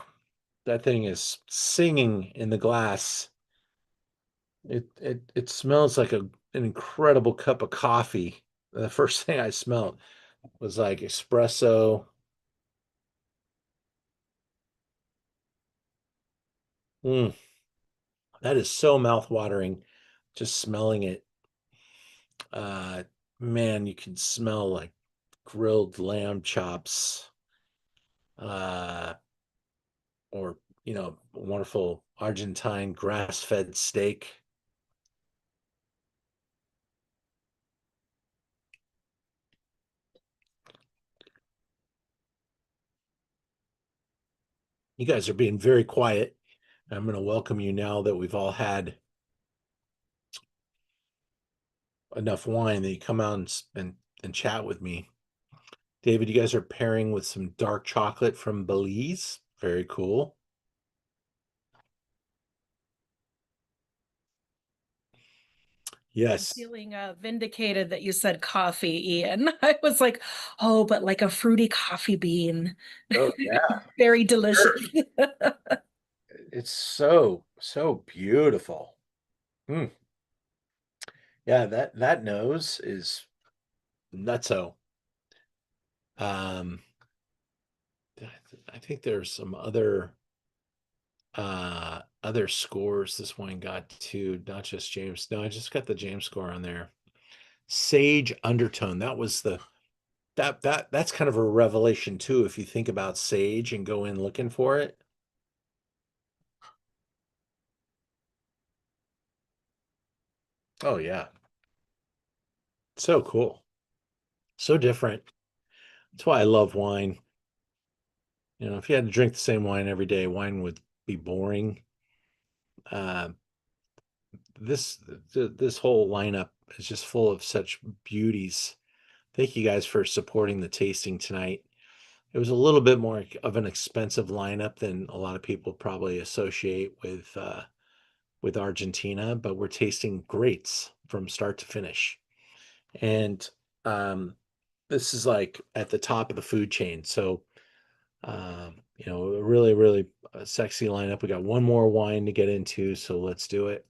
That thing is singing in the glass. It smells like an incredible cup of coffee. The first thing I smelled was like espresso. Mm, that is so mouth-watering, just smelling it. Uh, Man, you can smell like grilled lamb chops, uh, or wonderful Argentine grass-fed steak. You guys are being very quiet. I'm going to welcome you now that we've all had enough wine that you come out and chat with me. David, you guys are pairing with some dark chocolate from Belize. Very cool. Yes. I'm feeling vindicated that you said coffee, Ian. I was like, oh, but like a fruity coffee bean. Oh, yeah. Very delicious. It's so beautiful. Yeah, that nose is nutso. I think there's some other scores this wine got too, not just James. No, I just got the James score on there. Sage undertone. That was that's kind of a revelation too, if you think about sage and go in looking for it. Oh yeah. So cool. So different. That's why I love wine. You know, if you had to drink the same wine every day, wine would be boring. Uh, this whole lineup is just full of such beauties. Thank you guys for supporting the tasting tonight. It was a little bit more of an expensive lineup than a lot of people probably associate with Argentina, but we're tasting greats from start to finish. And this is like at the top of the food chain. So you know, a really, really sexy lineup. We got one more wine to get into, so let's do it.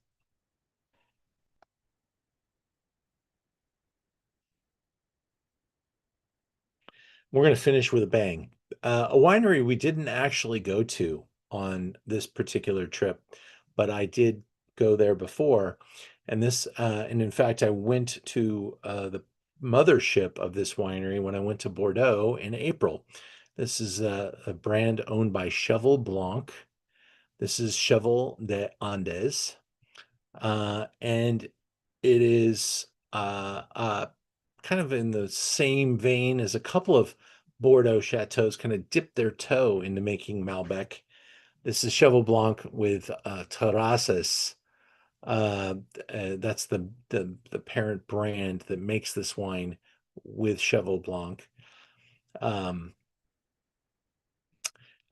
We're going to finish with a bang. A winery we didn't actually go to on this particular trip, but I did go there before. And and in fact, I went to the mothership of this winery when I went to Bordeaux in April. This is a brand owned by Cheval Blanc. This is Cheval de Andes. And it is kind of in the same vein as a couple of Bordeaux chateaus kind of dip their toe into making Malbec. This is Cheval Blanc with Terrasses. That's the parent brand that makes this wine with Cheval Blanc.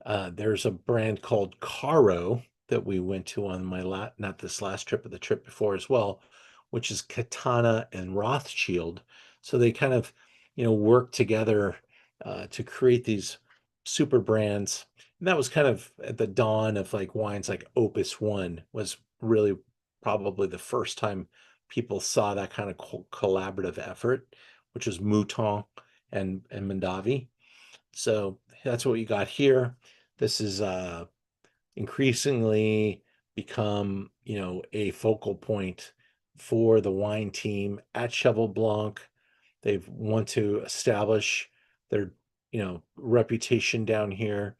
There's a brand called Caro that we went to on my not this last trip, but the trip before as well, which is Catena and Rothschild. So they kind of, you know, work together to create these super brands. And that was kind of at the dawn of like wines like Opus One was really probably the first time people saw that kind of collaborative effort, which was Mouton and Mondavi. So that's what you got here. This is increasingly become, you know, a focal point for the wine team at Cheval Blanc. They want to establish their, you know, reputation down here.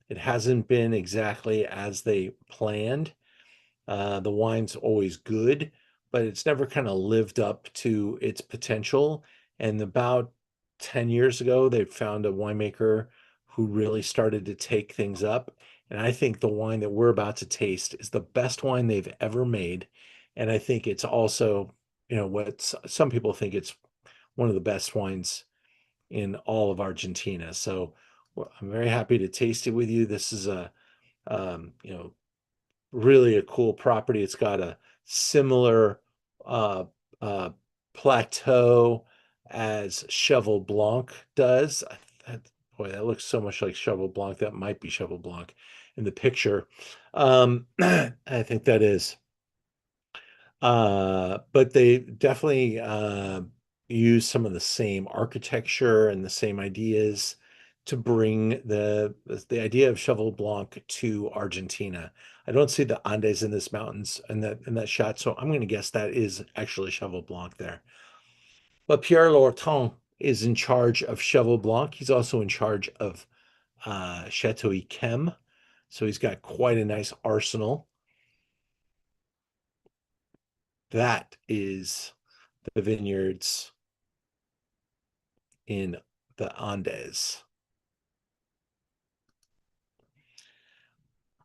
It hasn't been exactly as they planned. The wine's always good, but it's never kind of lived up to its potential. And about 10 years ago, they found a winemaker who really started to take things up. And I think the wine that we're about to taste is the best wine they've ever made. And I think it's also, you know, what some people think it's one of the best wines in all of Argentina. So I'm very happy to taste it with you. This is you know, really a cool property. It's got a similar uh, uh, plateau as Cheval Blanc does. Boy, that looks so much like Cheval Blanc. That might be Cheval Blanc in the picture. I think that is. But they definitely use some of the same architecture and the same ideas to bring the idea of Cheval Blanc to Argentina. I don't see the Andes in this mountains in that shot, so I'm going to guess that is actually Cheval Blanc there. But Pierre Lorton is in charge of Cheval Blanc. He's also in charge of Chateau Yquem, so he's got quite a nice arsenal. That is the vineyards in the Andes.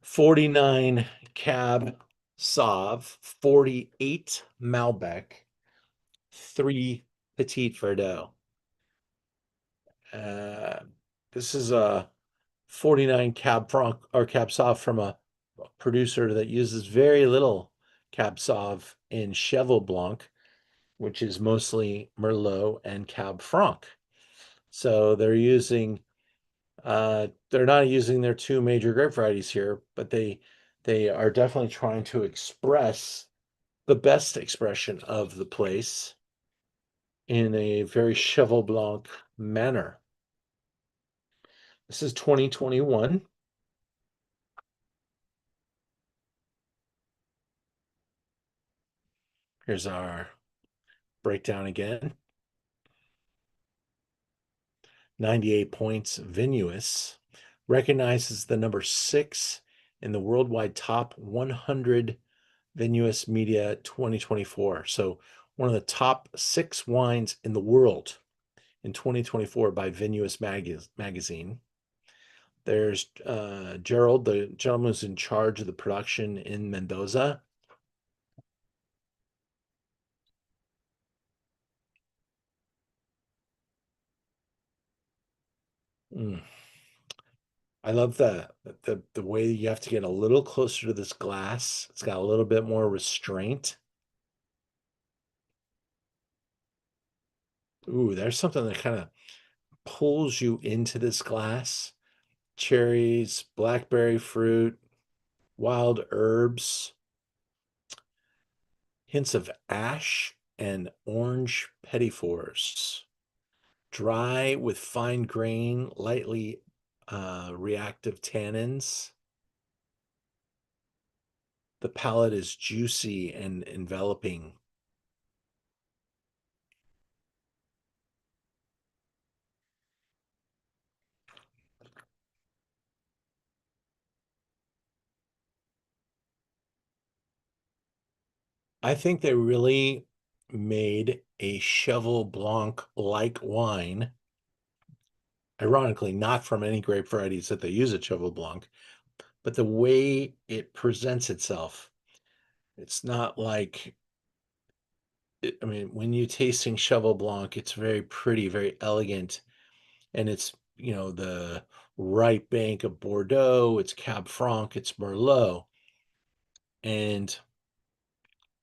49 Cab Sauv, 48 Malbec, 3 Petit Verdot. This is a 49 Cab Franc or Cab Sauv from a producer that uses very little Cab Sauv in Cheval Blanc, which is mostly Merlot and Cab Franc. So they're not using their two major grape varieties here, but they are definitely trying to express the best expression of the place in a very Cheval Blanc manner. This is 2021. Here's our breakdown again. 98 points. Vinous recognizes the number 6 in the worldwide top 100 Vinous Media 2024. So one of the top 6 wines in the world in 2024 by Vinous magazine. There's Gerald, the gentleman who's in charge of the production in Mendoza. I love the way you have to get a little closer to this glass. It's got a little bit more restraint. Ooh, there's something that kind of pulls you into this glass. Cherries, blackberry fruit, wild herbs, hints of ash and orange petit fours. Dry with fine grain, lightly reactive tannins. The palate is juicy and enveloping. I think they really made a Cheval Blanc-like wine. Ironically, not from any grape varieties that they use at Cheval Blanc, but the way it presents itself. It's not like, I mean, when you're tasting Cheval Blanc, it's very pretty, very elegant, and it's, the right bank of Bordeaux, it's Cab Franc, it's Merlot, and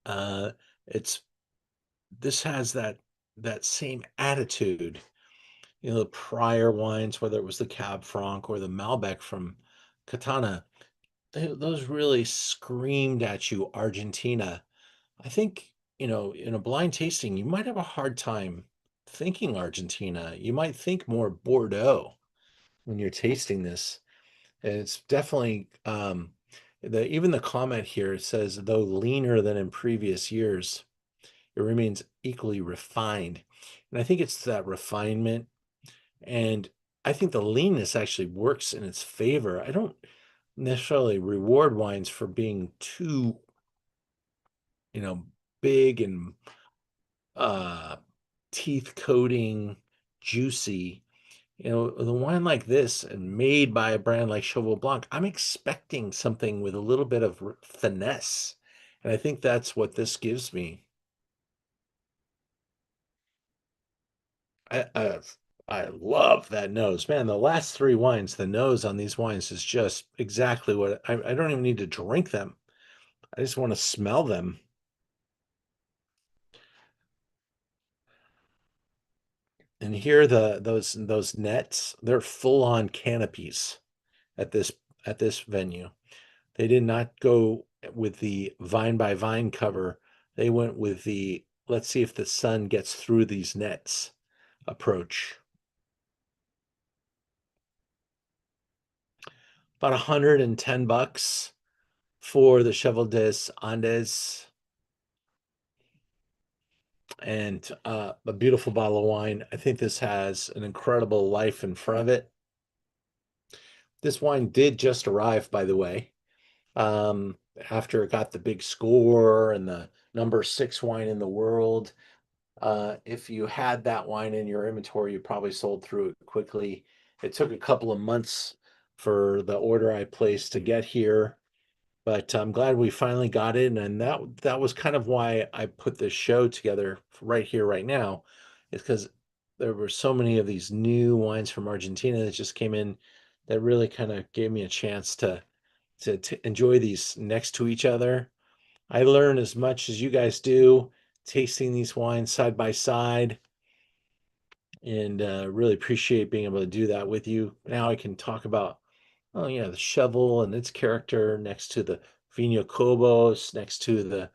uh, it's this has that same attitude. The prior wines, whether it was the Cab Franc or the Malbec from Catena, those really screamed at you Argentina. I think, in a blind tasting, you might have a hard time thinking Argentina. You might think more Bordeaux when you're tasting this. And it's definitely even the comment here says, though leaner than in previous years, it remains equally refined. And I think it's that refinement. And I think the leanness actually works in its favor. I don't necessarily reward wines for being too, big and uh teeth coating, juicy. The wine like this and made by a brand like Cheval Blanc, I'm expecting something with a little bit of finesse. And I think that's what this gives me. I I love that nose. Man, the last 3 wines, the nose on these wines is just exactly what I don't even need to drink them. I just want to smell them. And here those nets, they're full on canopies at this venue. They did not go with the vine by vine cover. They went with the let's see if the sun gets through these nets approach. About $110 for the Cheval des Andes, and a beautiful bottle of wine. I think this has an incredible life in front of it. This wine did just arrive, by the way, after it got the big score and the number 6 wine in the world. If you had that wine in your inventory, you probably sold through it quickly. It took a couple of months for the order I placed to get here, but I'm glad we finally got it. And that was kind of why I put this show together right here, right now, is because there were so many of these new wines from Argentina that just came in that really kind of gave me a chance to enjoy these next to each other. I learn as much as you guys do tasting these wines side by side, and really appreciate being able to do that with you. Now I can talk about, oh yeah, the Cheval and its character next to the Viña Cobos, next to the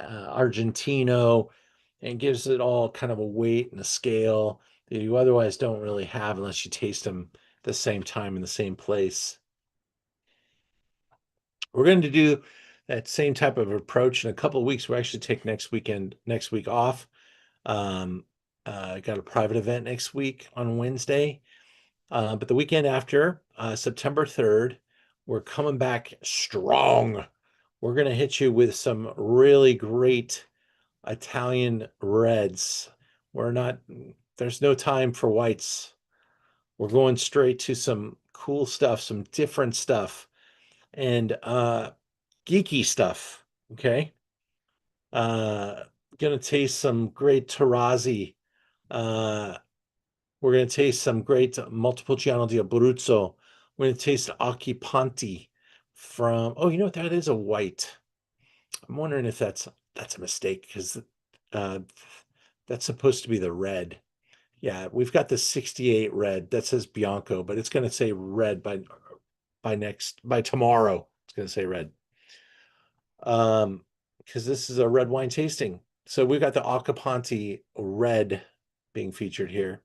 Argentino, and gives it all kind of a weight and a scale that you otherwise don't really have unless you taste them the same time in the same place. We're going to do that same type of approach in a couple of weeks. We actually take next week off. I got a private event next week on Wednesday. But the weekend after, September 3rd, we're coming back strong. We're going to hit you with some really great Italian reds. There's no time for whites. We're going straight to some cool stuff, some different stuff, and geeky stuff. Okay. Gonna taste some great Tarazzi. We're gonna taste some great Montepulciano di Abruzzo. We're gonna taste Occhipanti from. Oh, you know what? That is a white. I'm wondering if that's a mistake because uh, that's supposed to be the red. Yeah, we've got the 68 red that says Bianco, but it's gonna say red by tomorrow. It's gonna say red. Because this is a red wine tasting. So we've got the Occhipanti red being featured here.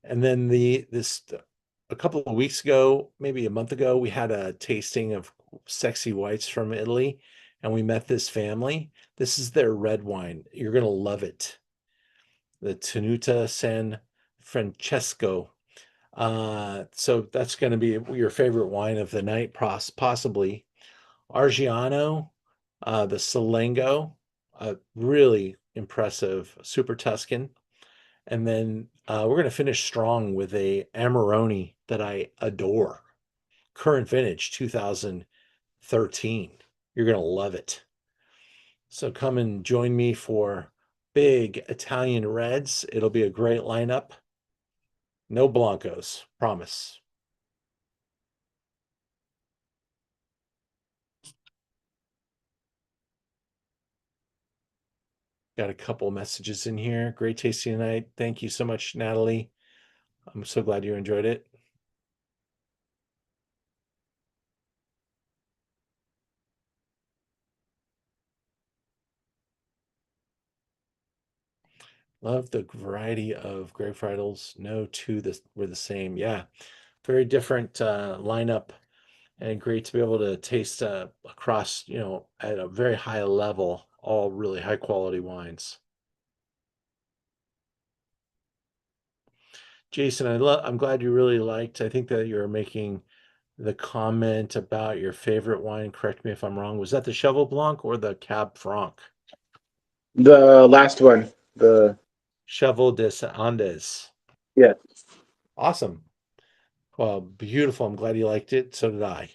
And then a couple of weeks ago, maybe a month ago, we had a tasting of sexy whites from Italy, and we met this family. This is their red wine. You're gonna love it. The Tenuta San Francesco. So that's going to be your favorite wine of the night, possibly. Argiano, the Salengo, really impressive, super Tuscan. And then we're going to finish strong with a Amarone that I adore. Current vintage, 2013. You're going to love it. So come and join me for big Italian reds. It'll be a great lineup. No Blancos, promise. Got a couple messages in here. Great tasting tonight. Thank you so much, Natalie. I'm so glad you enjoyed it. Love the variety of grape varietals. No two were the same. Yeah, very different lineup, and great to be able to taste across, at a very high level, all really high quality wines. Jason, I'm glad you really liked. I think that you're making the comment about your favorite wine. Correct me if I'm wrong. Was that the Cheval Blanc or the Cab Franc? The last one. The Cheval des Andes. Yeah. Awesome. Well, beautiful. I'm glad you liked it. So did I.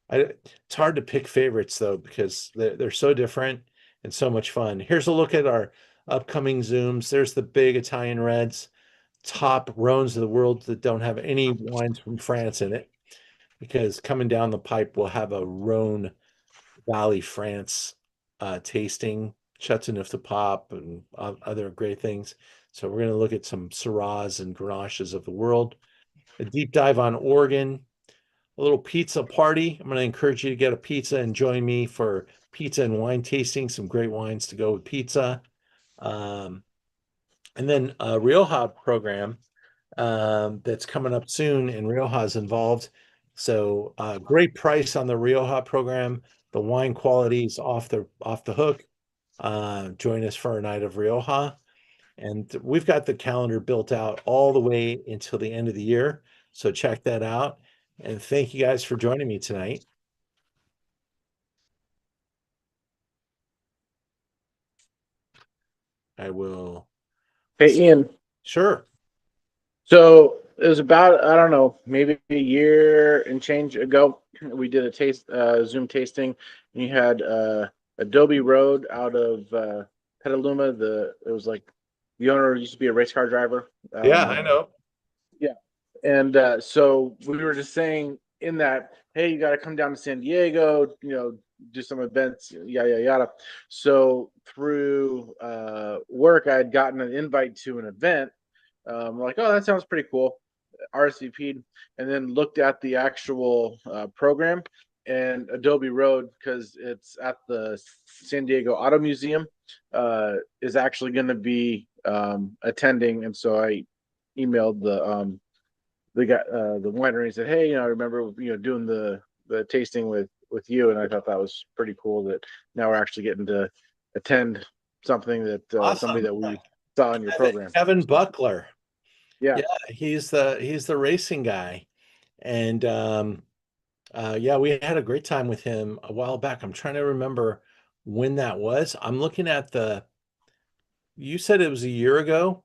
It's hard to pick favorites though because they're so different and so much fun. Here's a look at our upcoming Zooms. There's the big Italian reds, top Rhones of the world that don't have any wines from France in it, because coming down the pipe we'll have a Rhone Valley, France tasting, Chateauneuf de Pape and other great things. So we're going to look at some Syrahs and Grenaches of the world, a deep dive on Oregon, a little pizza party. I'm going to encourage you to get a pizza and join me for pizza and wine tasting, some great wines to go with pizza. And then a Rioja program that's coming up soon, and Rioja's involved. So great price on the Rioja program. The wine quality is off the hook. Join us for a night of Rioja. And we've got the calendar built out all the way until the end of the year. So check that out. And thank you guys for joining me tonight. I will. Hey, Ian. Sure. So it was about, I don't know, maybe a year and change ago. We did a Zoom tasting, and you had Adobe Road out of Petaluma. It was like the owner used to be a race car driver. Yeah, I know. Yeah. And so we were just saying in that, hey, you got to come down to San Diego, do some events, yada, yada. So through work, I had gotten an invite to an event. We're like, oh, that sounds pretty cool. RSVP'd, and then looked at the actual program, and Adobe Road, because it's at the San Diego Auto Museum, is actually going to be attending. And so I emailed the guy, the winery said, "Hey, I remember doing the tasting with you," and I thought that was pretty cool that now we're actually getting to attend something that somebody Awesome. that we saw in your program. Kevin Buckler. Yeah, He's the racing guy. And yeah, we had a great time with him a while back. I'm trying to remember when that was. I'm looking at you said it was a year ago.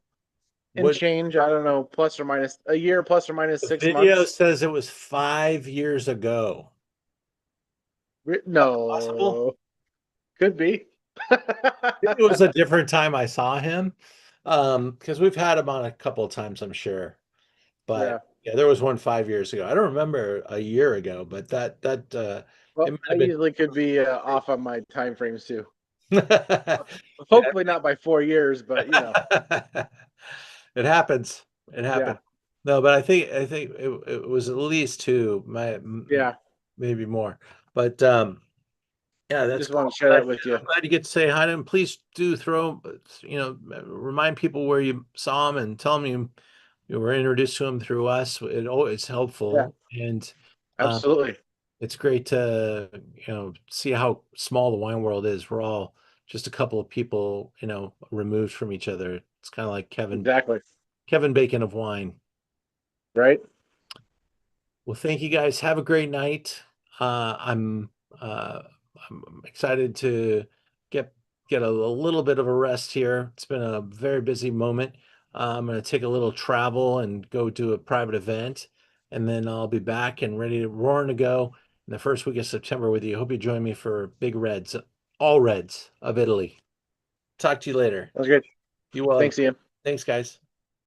and What change. I don't know, plus or minus a year, plus or minus the 6 months. video says it was 5 years ago. Possible? No, could be. It was a different time I saw him. Because we've had him on a couple of times, I'm sure. Yeah. But yeah, there was one 5 years ago. I don't remember a year ago, but that Well, it might I have been. usually could be off on my time frames too. Yeah. Hopefully not by 4 years, but It happens. It yeah, happened. No, but I think it was at least two, yeah. maybe more. But yeah, that's Just cool. want to share that with you. I'm glad you get to say hi to him. Please do remind people where you saw him and tell them you were introduced to him through us. It's Yeah, helpful, and absolutely. it's great to see how small the wine world is. We're all just a couple of people removed from each other. It's kind of like Exactly. Kevin Bacon of wine. Right. Well, thank you guys. Have a great night. uh i'm uh I'm excited to get a little bit of a rest here. It's been a very busy moment. I'm going to take a little travel and go to a private event, and then I'll be back and ready to roaring to go in the first week of September with you. Hope you join me for Big Reds, all reds of Italy. Talk to you later. That was good. You well. Thanks, Ian. Thanks, guys.